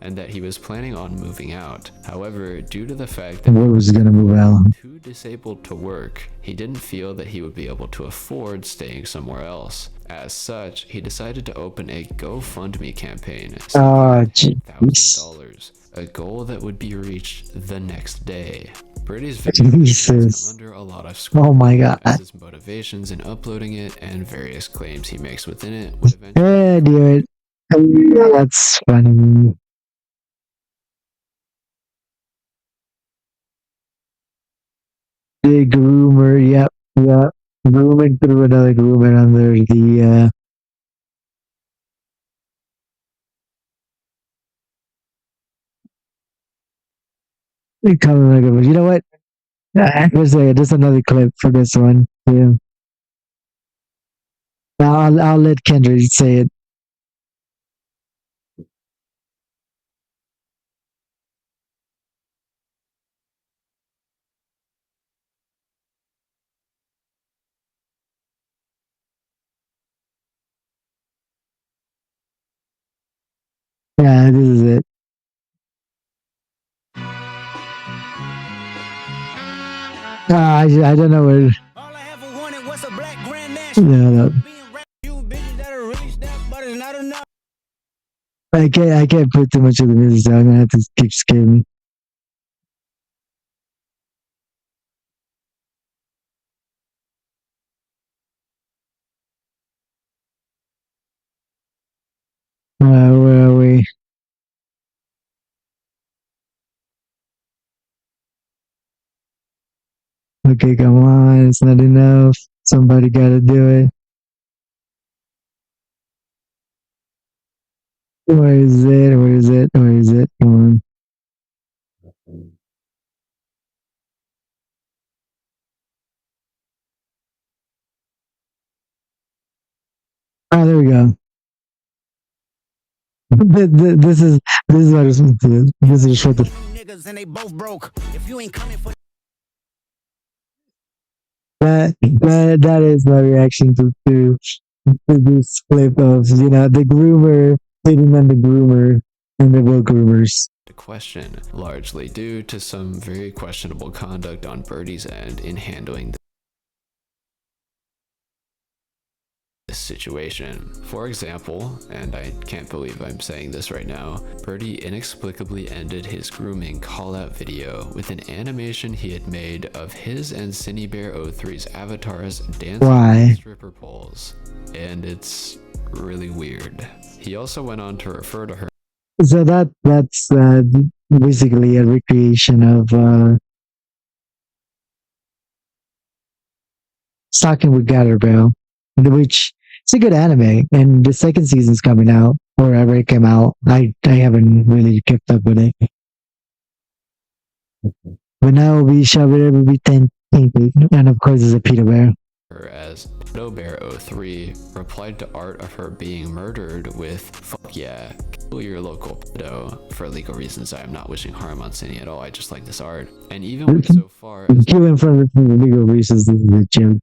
B: and that he was planning on moving out. However, due to the fact that
A: what was gonna move out?
B: too disabled to work, he didn't feel that he would be able to afford staying somewhere else. As such, he decided to open a GoFundMe campaign seeking $1,000, a goal that would be reached the next day. Birdie's video has come under a lot of scrutiny.
A: Oh my god.
B: As his motivations in uploading it and various claims he makes within it would eventually...
A: Yeah, dude. That's funny. The groomer, yep, yep. Grooming through another groomer under the cover. You know what? There's another clip for this one. Yeah. I'll let Kendra say it. Yeah, this is it. I don't know where.
C: All I ever wanted was a black
A: No. I can't put too much of the music, so I'm gonna have to keep skipping. Where are we? Okay, come on, it's not enough. Somebody gotta do it. Where is it? Where is it? Where is it? Come on. Ah, there we go. This is what it's this is what the
C: niggas and they both broke. If you ain't coming for
A: that is my reaction to this clip of the groomer hitting on the groomer and the both groomers.
B: Question, largely due to some very questionable conduct on Birdie's end in handling this situation. For example, and I can't believe I'm saying this right now, Birdie inexplicably ended his grooming call-out video with an animation he had made of his and SynnieBear03's avatars dancing on stripper poles, and it's really weird. He also went on to refer to her.
A: So that's basically a recreation of Talkin with Gatterbell, which it's a good anime, and the second season's coming out, or already came out. I haven't really kept up with it, but now we shall be 10 and of course it's a Peter Bear.
B: As Bear03 replied to art of her being murdered with "fuck yeah, kill your local pedo." For legal reasons, I am not wishing harm on Synnie at all. I just like this art, and even went so far as
A: killing for legal reasons. This is a joke.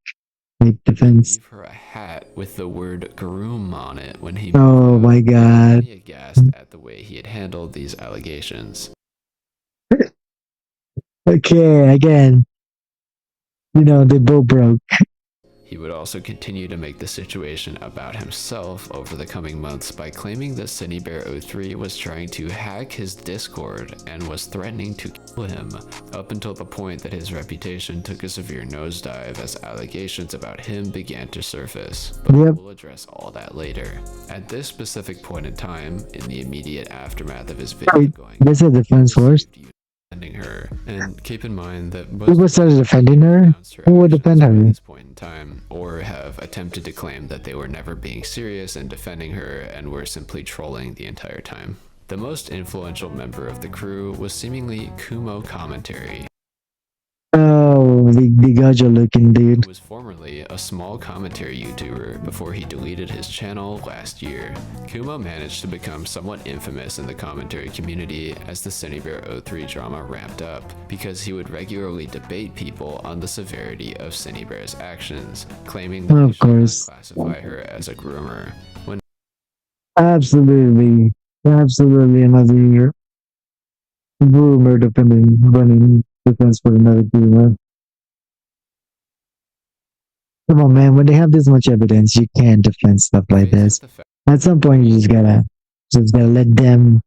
A: Make defense.
B: Gave her a hat with the word "groom" on it when he.
A: Oh my god!
B: Aghast at the way he had handled these allegations.
A: Okay, again, they both broke.
B: He would also continue to make the situation about himself over the coming months by claiming that SynnieBear03 was trying to hack his Discord and was threatening to kill him, up until the point that his reputation took a severe nosedive as allegations about him began to surface. But we'll address all that later. At this specific point in time, in the immediate aftermath of his video going
A: This is the defense force.
B: defending her, and keep in mind that
A: Who started defending her? Who would defend her?
B: at this point in time, or have attempted to claim that they were never being serious and defending her and were simply trolling the entire time. The most influential member of the crew was seemingly Kumo Commentary,
A: Oh, the gajo looking dude.
B: who was formerly a small commentary YouTuber before he deleted his channel last year. Kumo managed to become somewhat infamous in the commentary community as the SynnieBear03 drama ramped up, because he would regularly debate people on the severity of SynnieBear's actions, claiming that they should not classify her as a groomer. When
A: Absolutely another rumor defending running defense for another groomer. Come on, man. When they have this much evidence, you can't defend stuff like this. At some point, you just gotta let them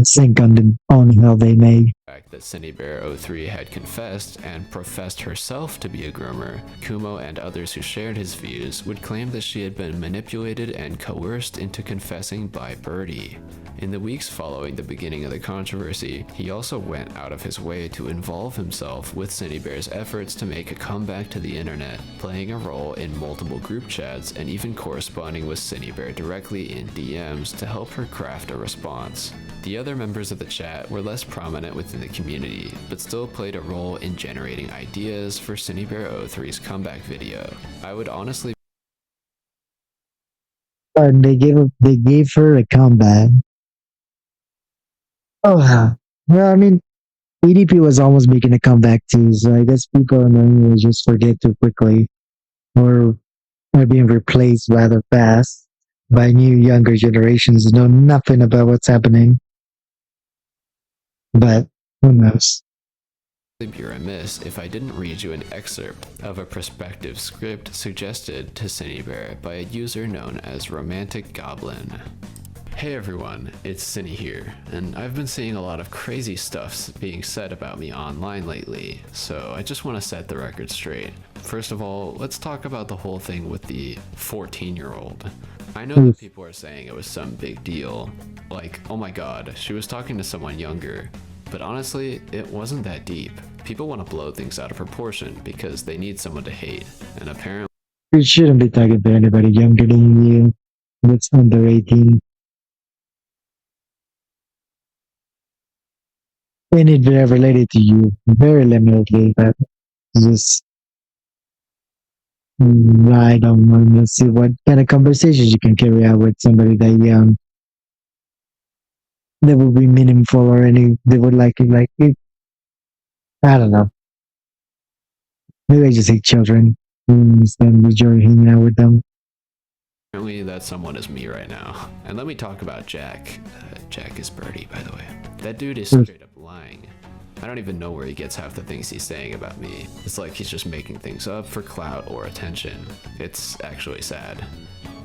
A: sink on how they may.
B: fact that SynnieBear03 had confessed and professed herself to be a groomer, Kumo and others who shared his views would claim that she had been manipulated and coerced into confessing by Birdie. In the weeks following the beginning of the controversy, he also went out of his way to involve himself with SynnieBear's efforts to make a comeback to the internet, playing a role in multiple group chats and even corresponding with SynnieBear directly in DMs to help her craft a response. The other members of the chat were less prominent within the community, but still played a role in generating ideas for SynnieBear03's comeback video. I would honestly
A: They gave her a comeback. Oh, well, I mean, EDP was almost making a comeback too, so I guess people will just forget too quickly, or are being replaced rather fast by new younger generations who know nothing about what's happening. But who knows?
B: be remiss if I didn't read you an excerpt of a prospective script suggested to SynnieBear by a user known as Romantic Goblin. Hey everyone, it's Synnie here, and I've been seeing a lot of crazy stuff being said about me online lately, so I just want to set the record straight. First of all, let's talk about the whole thing with the 14-year-old. I know that people are saying it was some big deal, like, oh my god, she was talking to someone younger, but honestly, it wasn't that deep. People want to blow things out of proportion because they need someone to hate, and apparently
A: You shouldn't be talking to anybody younger than you that's under 18. And it related to you very limitedly, but just I don't want to see what kind of conversations you can carry out with somebody that young that would be meaningful, or any they would like it. I don't know. Maybe I just hate children. And enjoy hanging out with them.
B: that someone is me right now. And let me talk about Jack. Jack is Birdie, by the way. That dude is straight up lying. I don't even know where he gets half the things he's saying about me. It's like he's just making things up for clout or attention. It's actually sad.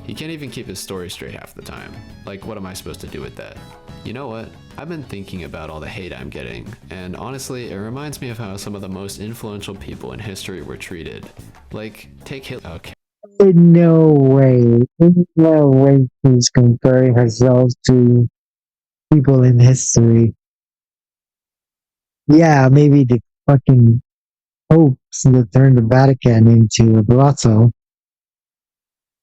B: He can't even keep his story straight half the time. Like, what am I supposed to do with that? You know what? I've been thinking about all the hate I'm getting, and honestly, it reminds me of how some of the most influential people in history were treated. Like, take Hitler. Okay.
A: In no way she's comparing herself to people in history. Yeah, maybe the fucking popes that turned the Vatican into a brothel.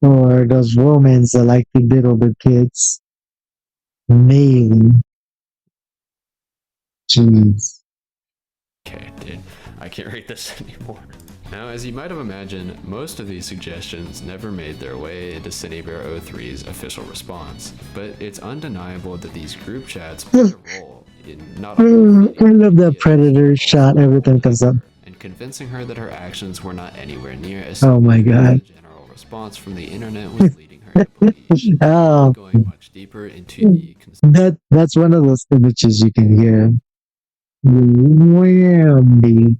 A: Or those Romans that like to diddle the kids. Maybe. Jeez.
B: Okay, dude, I can't read this anymore. Now, as you might have imagined, most of these suggestions never made their way into SynnieBear03's official response, but it's undeniable that these group chats played a role in not only
A: I love that Predator shot every time it comes up.
B: and convincing her that her actions were not anywhere near as
A: Oh my god.
B: the general response from the internet was leading her to believe.
A: Oh,
B: Going much deeper into the
A: that's one of those images you can hear. Wham, the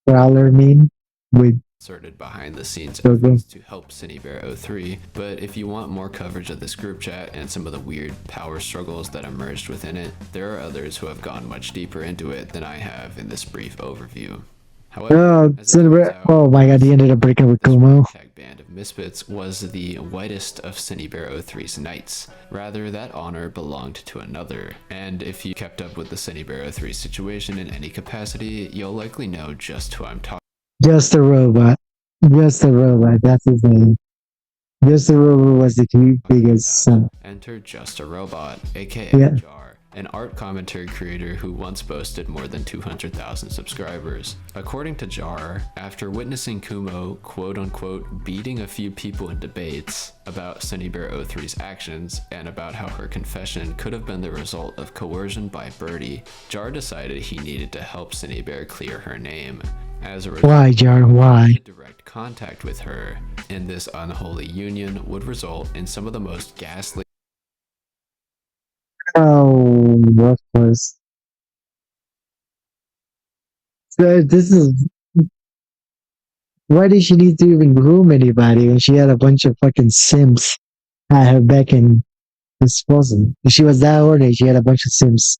A: Prowler meme with
B: inserted behind the scenes
A: Okay.
B: efforts to help SynnieBear03, but if you want more coverage of this group chat and some of the weird power struggles that emerged within it, there are others who have gone much deeper into it than I have in this brief overview. However, as it turns out,
A: Oh my god, he ended up breaking with
B: this
A: Kumo.
B: ragtag band of misfits was the whitest of SynnieBear03's knights. Rather, that honor belonged to another, and if you kept up with the SynnieBear03 situation in any capacity, you'll likely know just who I'm talking about.
A: Just a robot. Just a robot. That's his name. Just a robot was the biggest son.
B: Enter Just a Robot, aka
A: Yeah.
B: Jar, an art commentary creator who once boasted more than 200,000 subscribers. According to Jar, after witnessing Kumo quote-unquote beating a few people in debates about SynnieBear03's actions and about how her confession could have been the result of coercion by Birdie, Jar decided he needed to help SynnieBear clear her name. As a result,
A: Why, Jar? Why?
B: direct contact with her, and this unholy union would result in some of the most ghastly
A: Oh, of course. So this is why did she need to even groom anybody when she had a bunch of fucking simps at her beck and disposal? If she was that horny, she had a bunch of simps.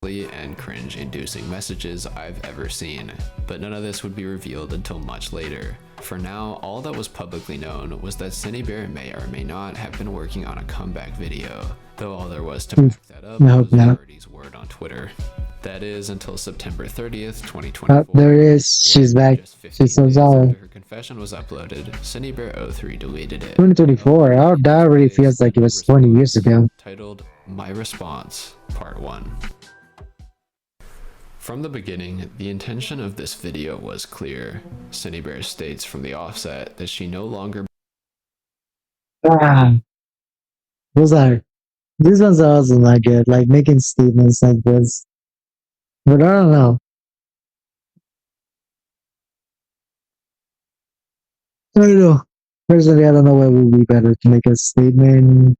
B: and cringe-inducing messages I've ever seen, but none of this would be revealed until much later. For now, all that was publicly known was that SynnieBear may or may not have been working on a comeback video, though all there was to back that up
A: I hope
B: was
A: not.
B: Birdie's word on Twitter. That is until September 30th, 2024.
A: There is. She's back.
B: Just 15
A: She's so
B: days
A: sorry.
B: after her confession was uploaded, SynnieBear03 deleted it.
A: 2024. Oh, that already feels like it was 20 years ago.
B: Titled My Response, Part 1. From the beginning, the intention of this video was clear. SynnieBear states from the offset that she no longer
A: Ah, these ones are also not good. Like making statements like this, but I don't know. I don't know. Personally, I don't know what would be better to make a statement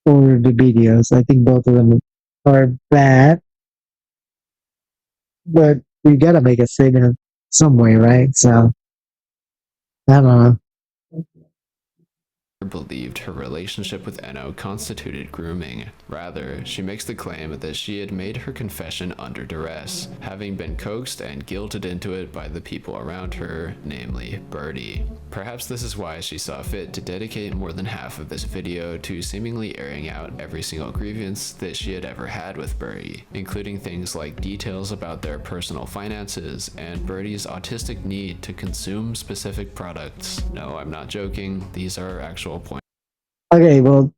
A: or the videos. I think both of them are bad, but we gotta make a statement some way, right? So I don't know.
B: believed her relationship with Eno constituted grooming. Rather, she makes the claim that she had made her confession under duress, having been coaxed and guilted into it by the people around her, namely Birdie. Perhaps this is why she saw fit to dedicate more than half of this video to seemingly airing out every single grievance that she had ever had with Birdie, including things like details about their personal finances and Birdie's autistic need to consume specific products. No, I'm not joking, these are actual points.
A: Okay, well,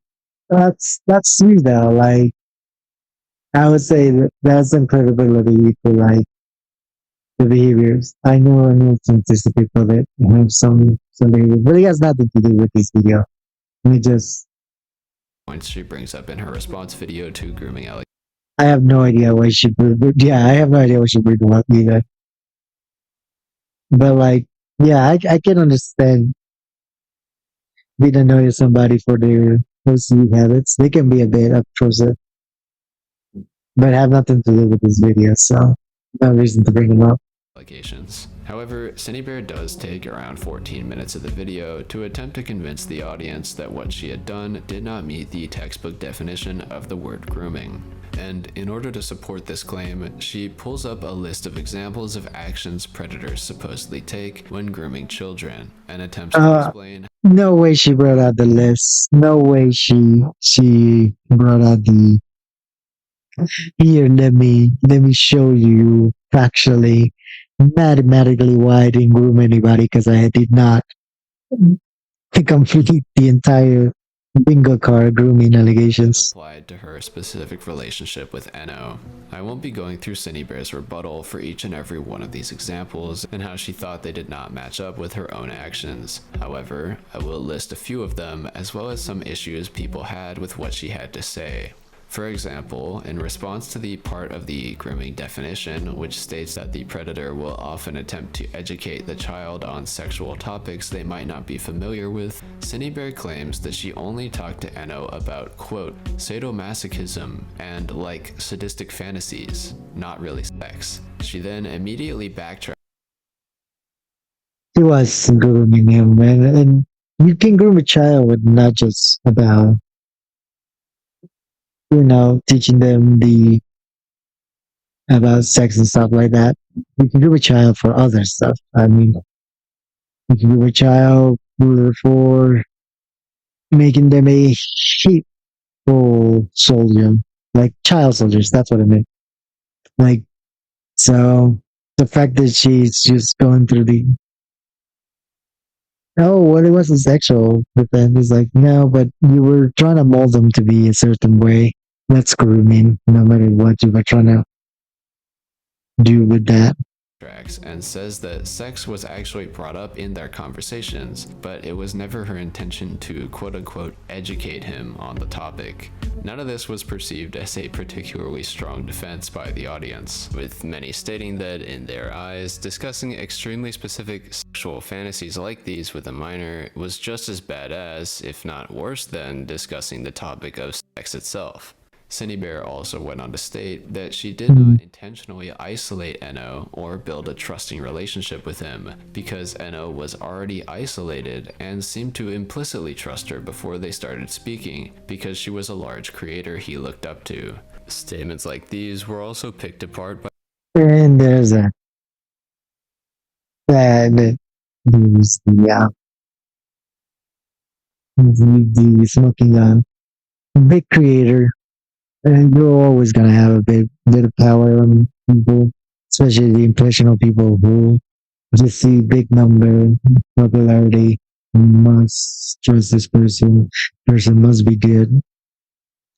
A: that's you though. Like I would say that's some credibility for like the behaviors. I know some autistic people that have some behavior, but it has nothing to do with this video. Let me just.
B: Points she brings up in her response video to grooming allegations.
A: I have no idea what she. Yeah, I have no idea what she bring up either. But like, yeah, I can understand being annoyed at somebody for their OCD habits. They can be a bit obtrusive, but have nothing to do with this video, so no reason to bring them up.
B: However, SynnieBear does take around 14 minutes of the video to attempt to convince the audience that what she had done did not meet the textbook definition of the word grooming. And in order to support this claim, she pulls up a list of examples of actions predators supposedly take when grooming children, and attempts to explain.
A: No way she brought out the list. No way she brought out the. Here, let me show you factually, mathematically why I didn't groom anybody because I did not complete the entire bingo card grooming allegations.
B: Applied to her specific relationship with Eno. I won't be going through SynnieBear's rebuttal for each and every one of these examples and how she thought they did not match up with her own actions. However, I will list a few of them as well as some issues people had with what she had to say. For example, in response to the part of the grooming definition, which states that the predator will often attempt to educate the child on sexual topics they might not be familiar with, SynnieBear claims that she only talked to Eno about, quote, sadomasochism and, like, sadistic fantasies, not really sex. She then immediately backtracked.
A: He was grooming him, and you can groom a child with not just about, teaching them about sex and stuff like that. You can groom a child for other stuff. I mean, you can groom a child for making them a hateful soldier, like child soldiers. That's what I meant. Like, so the fact that she's just going through the, oh, what it wasn't sexual, but then it's like, no, but you were trying to mold them to be a certain way. That's grooming, no matter what you were trying to do with that.
B: And says that sex was actually brought up in their conversations, but it was never her intention to quote-unquote educate him on the topic. None of this was perceived as a particularly strong defense by the audience, with many stating that in their eyes, discussing extremely specific sexual fantasies like these with a minor was just as bad as, if not worse than, discussing the topic of sex itself. SynnieBear also went on to state that she did not intentionally isolate Eno or build a trusting relationship with him, because Eno was already isolated and seemed to implicitly trust her before they started speaking, because she was a large creator he looked up to. Statements like these were also picked apart by
A: And there's a bad news, yeah. The smoking gun. Big creator. And you're always gonna have a bit of power on people, especially the impressionable people who just see big number, popularity, must trust this person. Person must be good.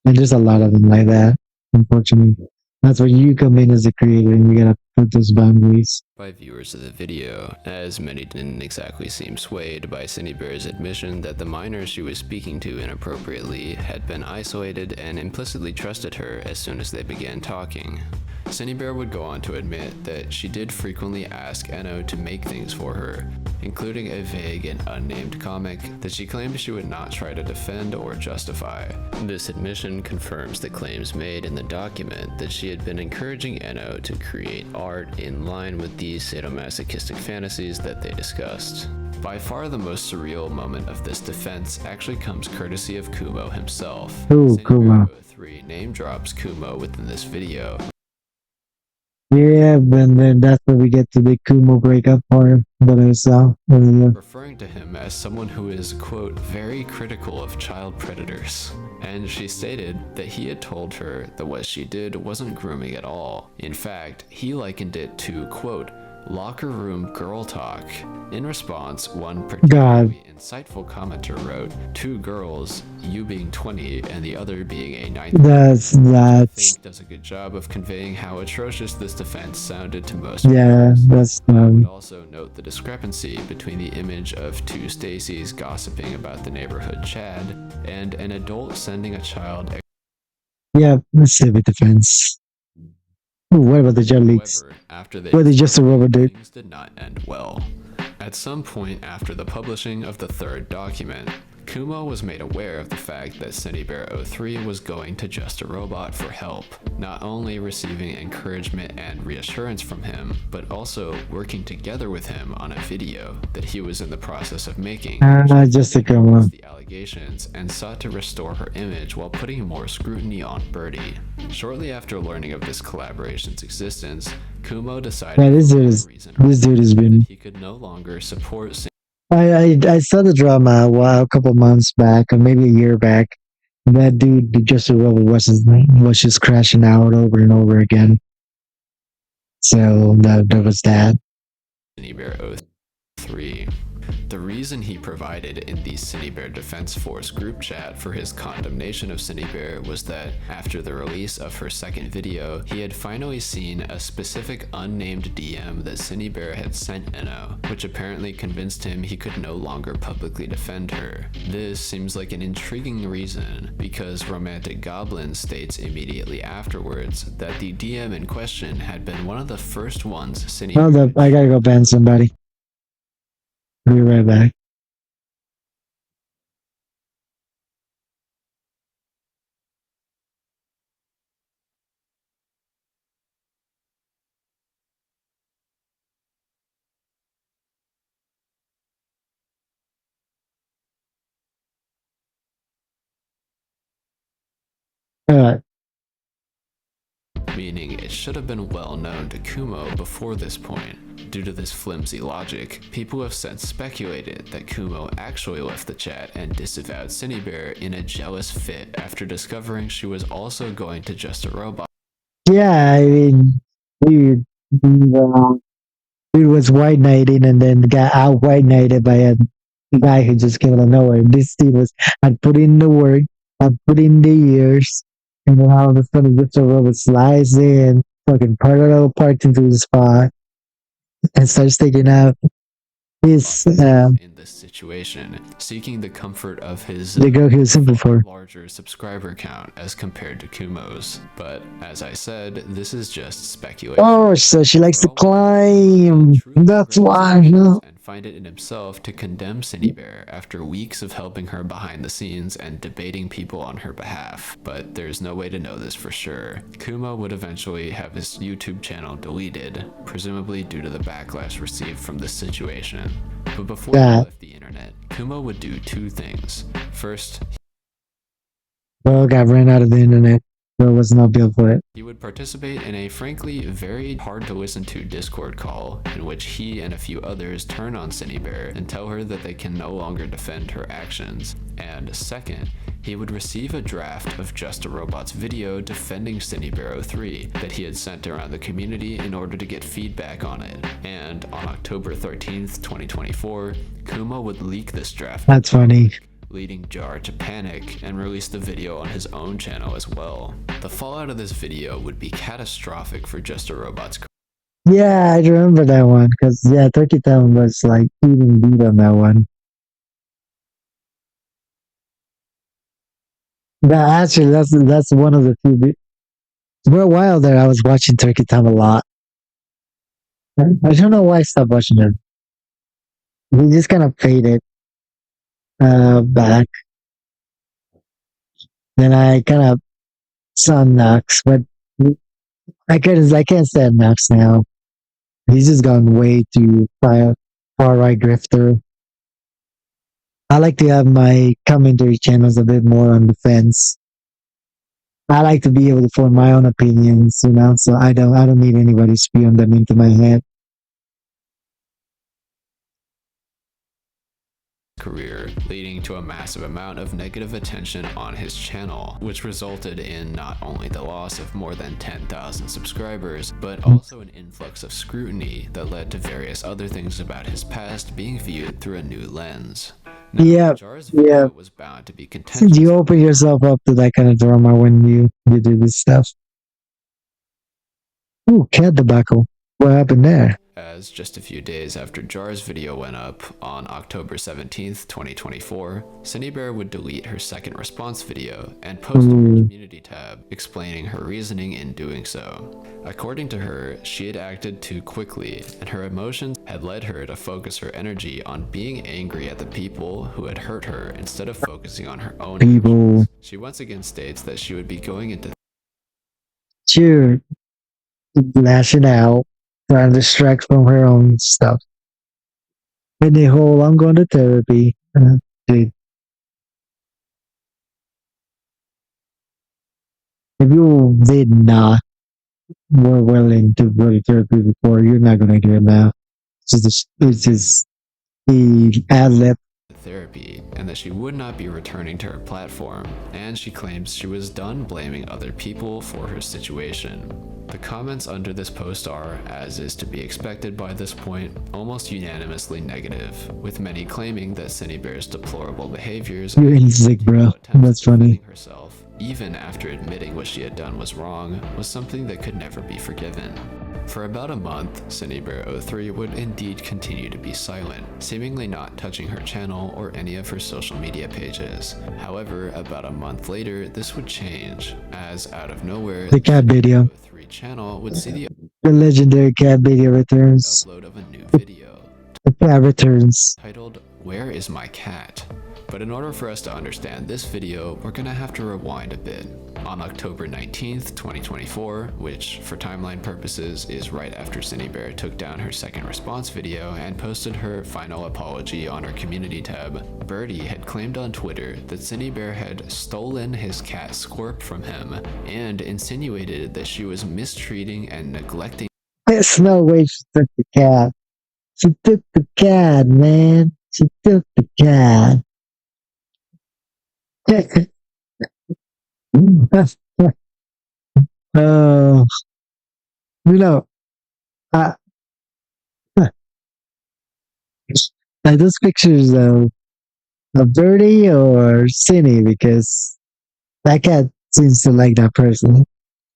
A: And there's a lot of them like that, unfortunately. That's where you come in as a creator and you gotta put those boundaries.
B: By viewers of the video, as many didn't exactly seem swayed by SynnieBear's admission that the minor she was speaking to inappropriately had been isolated and implicitly trusted her as soon as they began talking. SynnieBear would go on to admit that she did frequently ask Eno to make things for her, including a vague and unnamed comic that she claimed she would not try to defend or justify. This admission confirms the claims made in the document that she had been encouraging Eno to create art in line with these sadomasochistic fantasies that they discussed. By far the most surreal moment of this defense actually comes courtesy of Kumo himself.
A: Ooh, Kumo.
B: SynnieBear03 name drops Kumo within this video.
A: Yeah, but then that's where we get to the Kumo breakup part that I saw earlier.
B: Referring to him as someone who is, quote, very critical of child predators. And she stated that he had told her that what she did wasn't grooming at all. In fact, he likened it to, quote, locker room girl talk. In response, one particularly insightful commenter wrote, two girls, you being 20 and the other being a 9th. I think does a good job of conveying how atrocious this defense sounded to most viewers.
A: That's
B: Also note the discrepancy between the image of two Stacys gossiping about the neighborhood Chad and an adult sending a child.
A: Yeah, let's say with defense. Ooh, what about the jet leaks?
B: After they
A: Were they just a rubber duck?
B: Things did not end well. At some point after the publishing of the third document, Kumo was made aware of the fact that SynnieBear03 was going to Just a Robot for help, not only receiving encouragement and reassurance from him, but also working together with him on a video that he was in the process of making.
A: Just a Kumo.
B: The allegations and sought to restore her image while putting more scrutiny on Birdie. Shortly after learning of this collaboration's existence, Kumo decided
A: this dude has been.
B: he could no longer support.
A: I saw the drama a couple months back, or maybe a year back. That dude, Just a Robot, was just crashing out over and over again. So that was that.
B: SynnieBear03. The reason he provided in the SynnieBear Defense Force group chat for his condemnation of SynnieBear was that after the release of her second video, he had finally seen a specific unnamed DM that SynnieBear had sent Enno, which apparently convinced him he could no longer publicly defend her. This seems like an intriguing reason, because Romantic Goblin states immediately afterwards that the DM in question had been one of the first ones SynnieBear.
A: Hold up, I gotta go ban somebody. Be right back. Alright.
B: Meaning it should have been well known to Kumo before this point. Due to this flimsy logic, people have since speculated that Kumo actually left the chat and disavowed SynnieBear in a jealous fit after discovering she was also going to Just a Robot.
A: Yeah, I mean, dude was white knighting and then got out white knighted by a guy who just came out of nowhere. This dude had put in the work, had put in the years, and then all of a sudden just a robot slides in, fucking parallel parked into the spot, and starts taking out his
B: in this situation, seeking the comfort of his
A: the girl he was simple for.
B: larger subscriber count as compared to Kumo's. But as I said, this is just speculation.
A: Oh, so she likes to
B: Well,
A: climb. That's why. Huh?
B: and find it in himself to condemn SynnieBear after weeks of helping her behind the scenes and debating people on her behalf. But there's no way to know this for sure. Kumo would eventually have his YouTube channel deleted, presumably due to the backlash received from this situation. But before he left the internet, Kumo would do two things. First,
A: Well, got ran out of the internet. There was no bill for it.
B: he would participate in a frankly very hard to listen to Discord call in which he and a few others turn on SynnieBear and tell her that they can no longer defend her actions. And second, he would receive a draft of Just a Robot's video defending SynnieBear 03 that he had sent around the community in order to get feedback on it. And on October 13th, 2024, Kumo would leak this draft.
A: That's funny.
B: Leading Jar to panic and release the video on his own channel as well. The fallout of this video would be catastrophic for Just a Robot's.
A: Yeah, I remember that one because Turkey Town was like eating beat on that one. But actually, that's one of the few. For a while there, I was watching Turkey Town a lot. I don't know why I stopped watching it. He just kind of faded back. Then I kind of saw Nux, but I can't stand Nux now. He's just gone way too far right grifter. I like to have my commentary channels a bit more on the fence. I like to be able to form my own opinions, so I don't need anybody spewing them into my head.
B: Career, leading to a massive amount of negative attention on his channel, which resulted in not only the loss of more than 10,000 subscribers, but also an influx of scrutiny that led to various other things about his past being viewed through a new lens. Now, Jar's video was bound to be contentious.
A: You open yourself up to that kind of drama when you do this stuff. Ooh, cat debacle. What happened there?
B: As just a few days after Jar's video went up on October 17th, 2024, SynnieBear would delete her second response video and post to her community tab explaining her reasoning in doing so. According to her, she had acted too quickly, and her emotions had led her to focus her energy on being angry at the people who had hurt her instead of focusing on her own actions. She once again states that she would be going into
A: lashing out, trying to distract from her own stuff. And the whole I'm going to therapy. Dude. If you did not were willing to go to therapy before, you're not going to do it now. It's just the ad lib.
B: therapy and that she would not be returning to her platform, and she claims she was done blaming other people for her situation. The comments under this post are, as is to be expected by this point, almost unanimously negative, with many claiming that SynnieBear's deplorable behaviors
A: You're insane, bro. That's funny.
B: herself, even after admitting what she had done was wrong, was something that could never be forgiven. For about a month, SynnieBear03 would indeed continue to be silent, seemingly not touching her channel or any of her social media pages. However, about a month later, this would change, as out of nowhere,
A: The cat video.
B: SynnieBear03 channel would see
A: The legendary cat video returns.
B: the upload of a new video
A: The cat returns.
B: titled, "Where is my cat?" But in order for us to understand this video, we're gonna have to rewind a bit. On October 19th, 2024, which for timeline purposes is right after SynnieBear took down her second response video and posted her final apology on her community tab, Birdie had claimed on Twitter that SynnieBear had stolen his cat Scorp from him and insinuated that she was mistreating and neglecting.
A: There's no way she took the cat. She took the cat, man. She took the cat. Oh, you know, uh, are those pictures of Birdie or Cindy? Because that cat seems to like that person.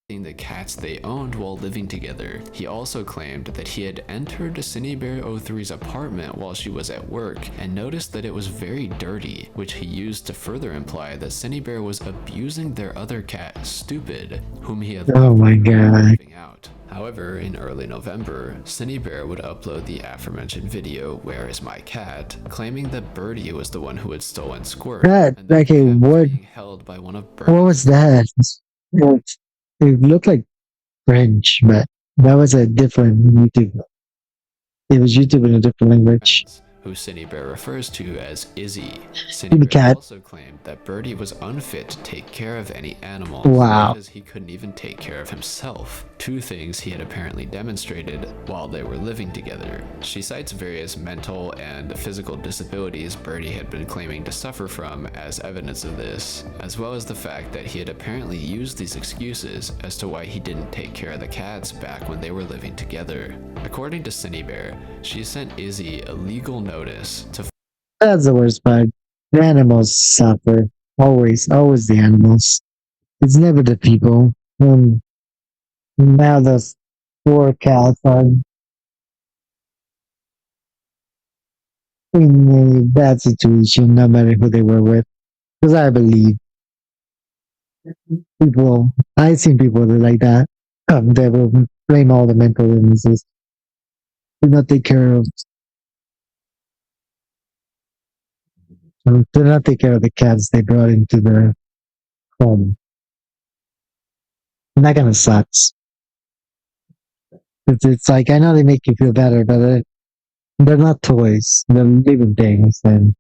B: The cats they owned while living together. He also claimed that he had entered SynnieBear03's apartment while she was at work and noticed that it was very dirty, which he used to further imply that SynnieBear was abusing their other cat, Stupid, whom he had
A: Oh my god.
B: out. However, in early November, SynnieBear would upload the aforementioned video, "Where is my cat?" claiming that Birdie was the one who had stolen Squirt,
A: That,
B: and that
A: okay,
B: the cat was
A: what?
B: being held by one of
A: What
B: Birdie's
A: was that? It looked like French, but that was a different YouTube. It was YouTube in a different language.
B: friends, who SynnieBear refers to as Izzy.
A: The
B: SynnieBear
A: cat.
B: also claimed that Birdie was unfit to take care of any animals
A: Wow.
B: because he couldn't even take care of himself, two things he had apparently demonstrated while they were living together. She cites various mental and physical disabilities Birdie had been claiming to suffer from as evidence of this, as well as the fact that he had apparently used these excuses as to why he didn't take care of the cats back when they were living together. According to SynnieBear, she sent Izzy a legal notice to
A: That's the worst part. The animals suffer. Always the animals. It's never the people. Now the poor cats are in a bad situation, no matter who they were with. Because I believe people, I've seen people that are like that. They will blame all the mental illnesses. Do not take care of. Do not take care of the cats they brought into their home. And that kind of sucks. It's like, I know they make you feel better, but they're not toys. They're living things, and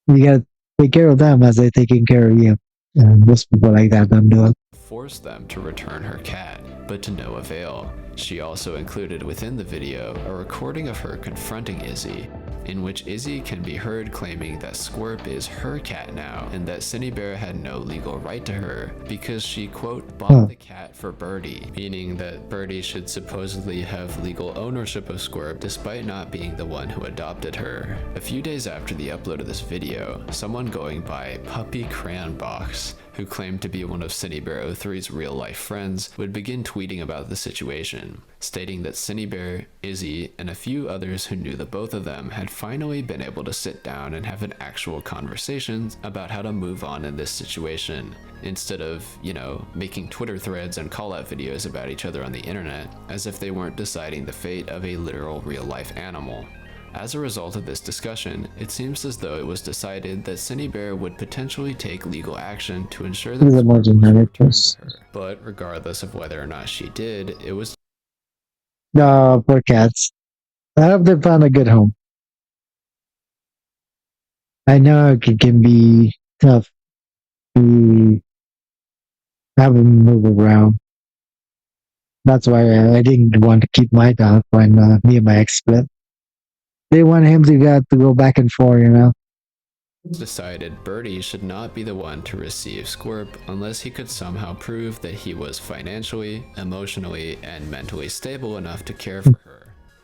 A: you gotta take care of them as they're taking care of you. And most people like that don't do it.
B: force them to return her cat, but to no avail. She also included within the video a recording of her confronting Izzy, in which Izzy can be heard claiming that Squirp is her cat now and that SynnieBear had no legal right to her because she, quote, bought the cat for Birdie, meaning that Birdie should supposedly have legal ownership of Squirp despite not being the one who adopted her. A few days after the upload of this video, someone going by Puppy Crayon Box, who claimed to be one of SynnieBear03's real-life friends, would begin tweeting about the situation, stating that SynnieBear, Izzy, and a few others who knew the both of them had finally been able to sit down and have an actual conversation about how to move on in this situation, instead of, you know, making Twitter threads and call-out videos about each other on the internet, as if they weren't deciding the fate of a literal real-life animal. As a result of this discussion, it seems as though it was decided that SynnieBear would potentially take legal action to ensure that
A: These are more
B: Squirp was
A: generic
B: returned
A: ones.
B: to her. But regardless of whether or not she did, it was
A: No, poor cats. I hope they found a good home. I know it can be tough to have them move around. That's why I didn't want to keep my dog when me and my ex split. They want him to go back and forth, you know.
B: decided Birdie should not be the one to receive Squirp unless he could somehow prove that he was financially, emotionally, and mentally stable enough to care for her.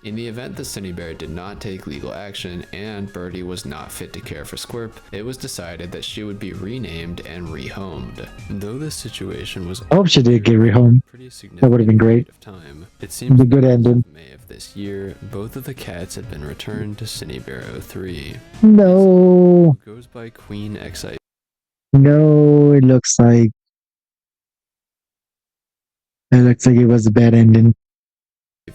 B: In the event that SynnieBear did not take legal action and Birdie was not fit to care for Squirp, it was decided that she would be renamed and rehomed. Though this situation was
A: I hope she did get rehomed.
B: pretty significant
A: That would have been great.
B: period of time, it seems
A: The good ending.
B: May of this year, both of the cats had been returned to SynnieBear 03.
A: No,
B: Who goes by Queen XI.
A: no, it looks like it was a bad ending.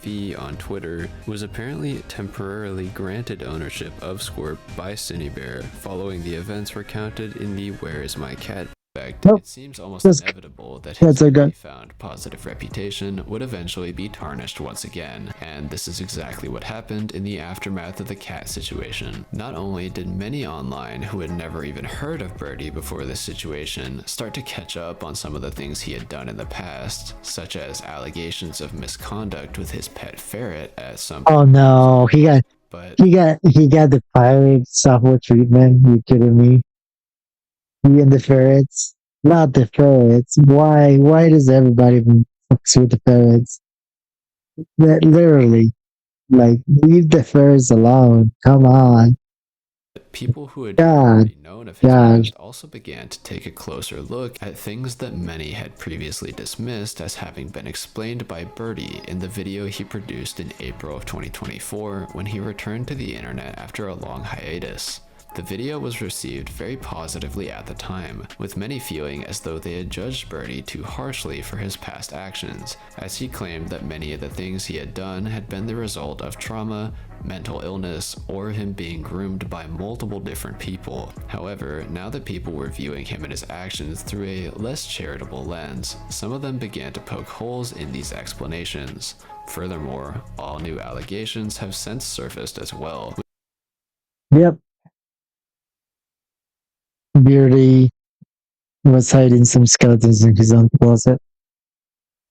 B: V on Twitter was apparently temporarily granted ownership of Squirp by SynnieBear following the events recounted in the Where Is My Cat? Fact,
A: Nope.
B: it seems almost
A: That's-
B: inevitable that
A: that's
B: his
A: a good-
B: found positive reputation would eventually be tarnished once again, and this is exactly what happened in the aftermath of the cat situation. Not only did many online who had never even heard of Birdie before this situation start to catch up on some of the things he had done in the past, such as allegations of misconduct with his pet ferret at some
A: Oh no, he got
B: but
A: the pirate software treatment. You kidding me? He and the ferrets, not the ferrets. Why does everybody fucks with the ferrets? That literally, like, leave the ferrets alone. Come on.
B: people who had
A: God,
B: already known of his
A: God.
B: past also began to take a closer look at things that many had previously dismissed as having been explained by Birdie in the video he produced in April of 2024 when he returned to the internet after a long hiatus. The video was received very positively at the time, with many feeling as though they had judged Birdie too harshly for his past actions, as he claimed that many of the things he had done had been the result of trauma, mental illness, or him being groomed by multiple different people. However, now that people were viewing him and his actions through a less charitable lens, some of them began to poke holes in these explanations. Furthermore, all new allegations have since surfaced as well.
A: Yep. Beardy was hiding some skeletons in his own closet.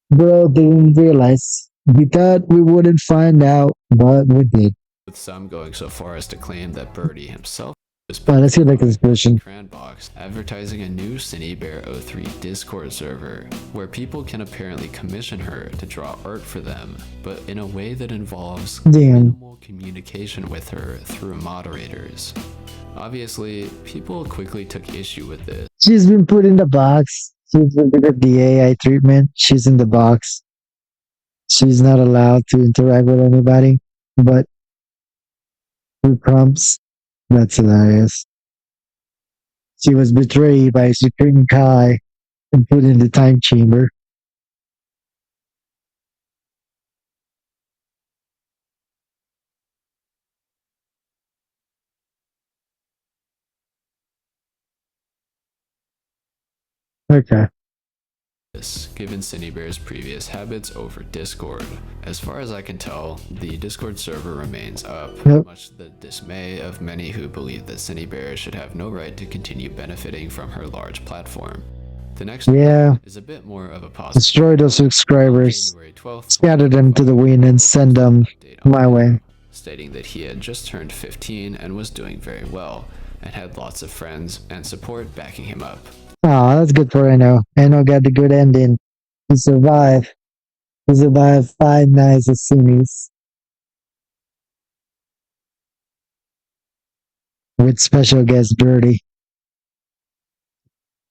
A: Bro didn't realize. We thought we wouldn't find out, but we did.
B: With some going so far as to claim that Birdie himself was
A: Let's get back to this question.
B: Cranbox, advertising a new SynnieBear 03 Discord server, where people can apparently commission her to draw art for them, but in a way that involves
A: Damn.
B: minimal communication with her through moderators. Obviously, people quickly took issue with this.
A: She's been put in the box. She's been given the AI treatment. She's in the box. She's not allowed to interact with anybody. But through prompts, that's hilarious. She was betrayed by Supreme Kai and put in the time chamber. Okay.
B: Given SynnieBear's previous habits over Discord. As far as I can tell, the Discord server remains up,
A: Yep.
B: much to the dismay of many who believe that SynnieBear should have no right to continue benefiting from her large platform. The next
A: Yeah.
B: is a bit more of a positive.
A: Destroy those subscribers.
B: January 12th,
A: Scatter them to the wind and send them my way.
B: stating that he had just turned 15 and was doing very well, and had lots of friends and support backing him up.
A: Oh, that's good for Eno. Eno got the good ending. He survived. He survived 5 nights of Sunnis. With special guest Birdie.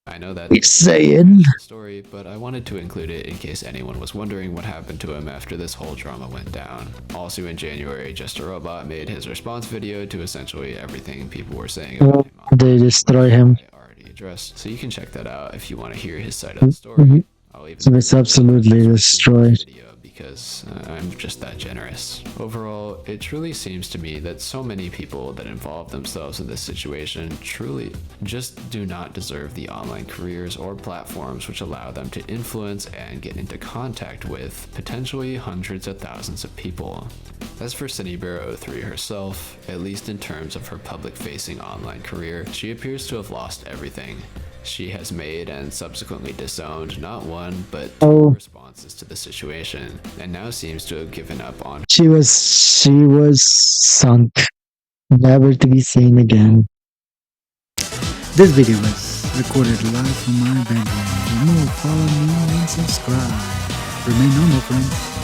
B: I know that
A: Saying.
B: the story, but I wanted to include it in case anyone was wondering what happened to him after this whole drama went down. Also in January, Just a Robot made his response video to essentially everything people were saying about him.
A: They destroy him.
B: I already addressed, so you can check that out if you want to hear his side of the story.
A: Mhm.
B: I'll even
A: So it's absolutely destroyed.
B: video because I'm just that generous. Overall, it truly seems to me that so many people that involve themselves in this situation truly just do not deserve the online careers or platforms which allow them to influence and get into contact with potentially hundreds of thousands of people. As for SynnieBear 03 herself, at least in terms of her public-facing online career, she appears to have lost everything. She has made and subsequently disowned not one, but two responses to the situation, and now seems to have given up on
A: She was sunk. never to be seen again.
D: This video was recorded live from my bedroom. For more, follow me and subscribe. Remain normal, friends.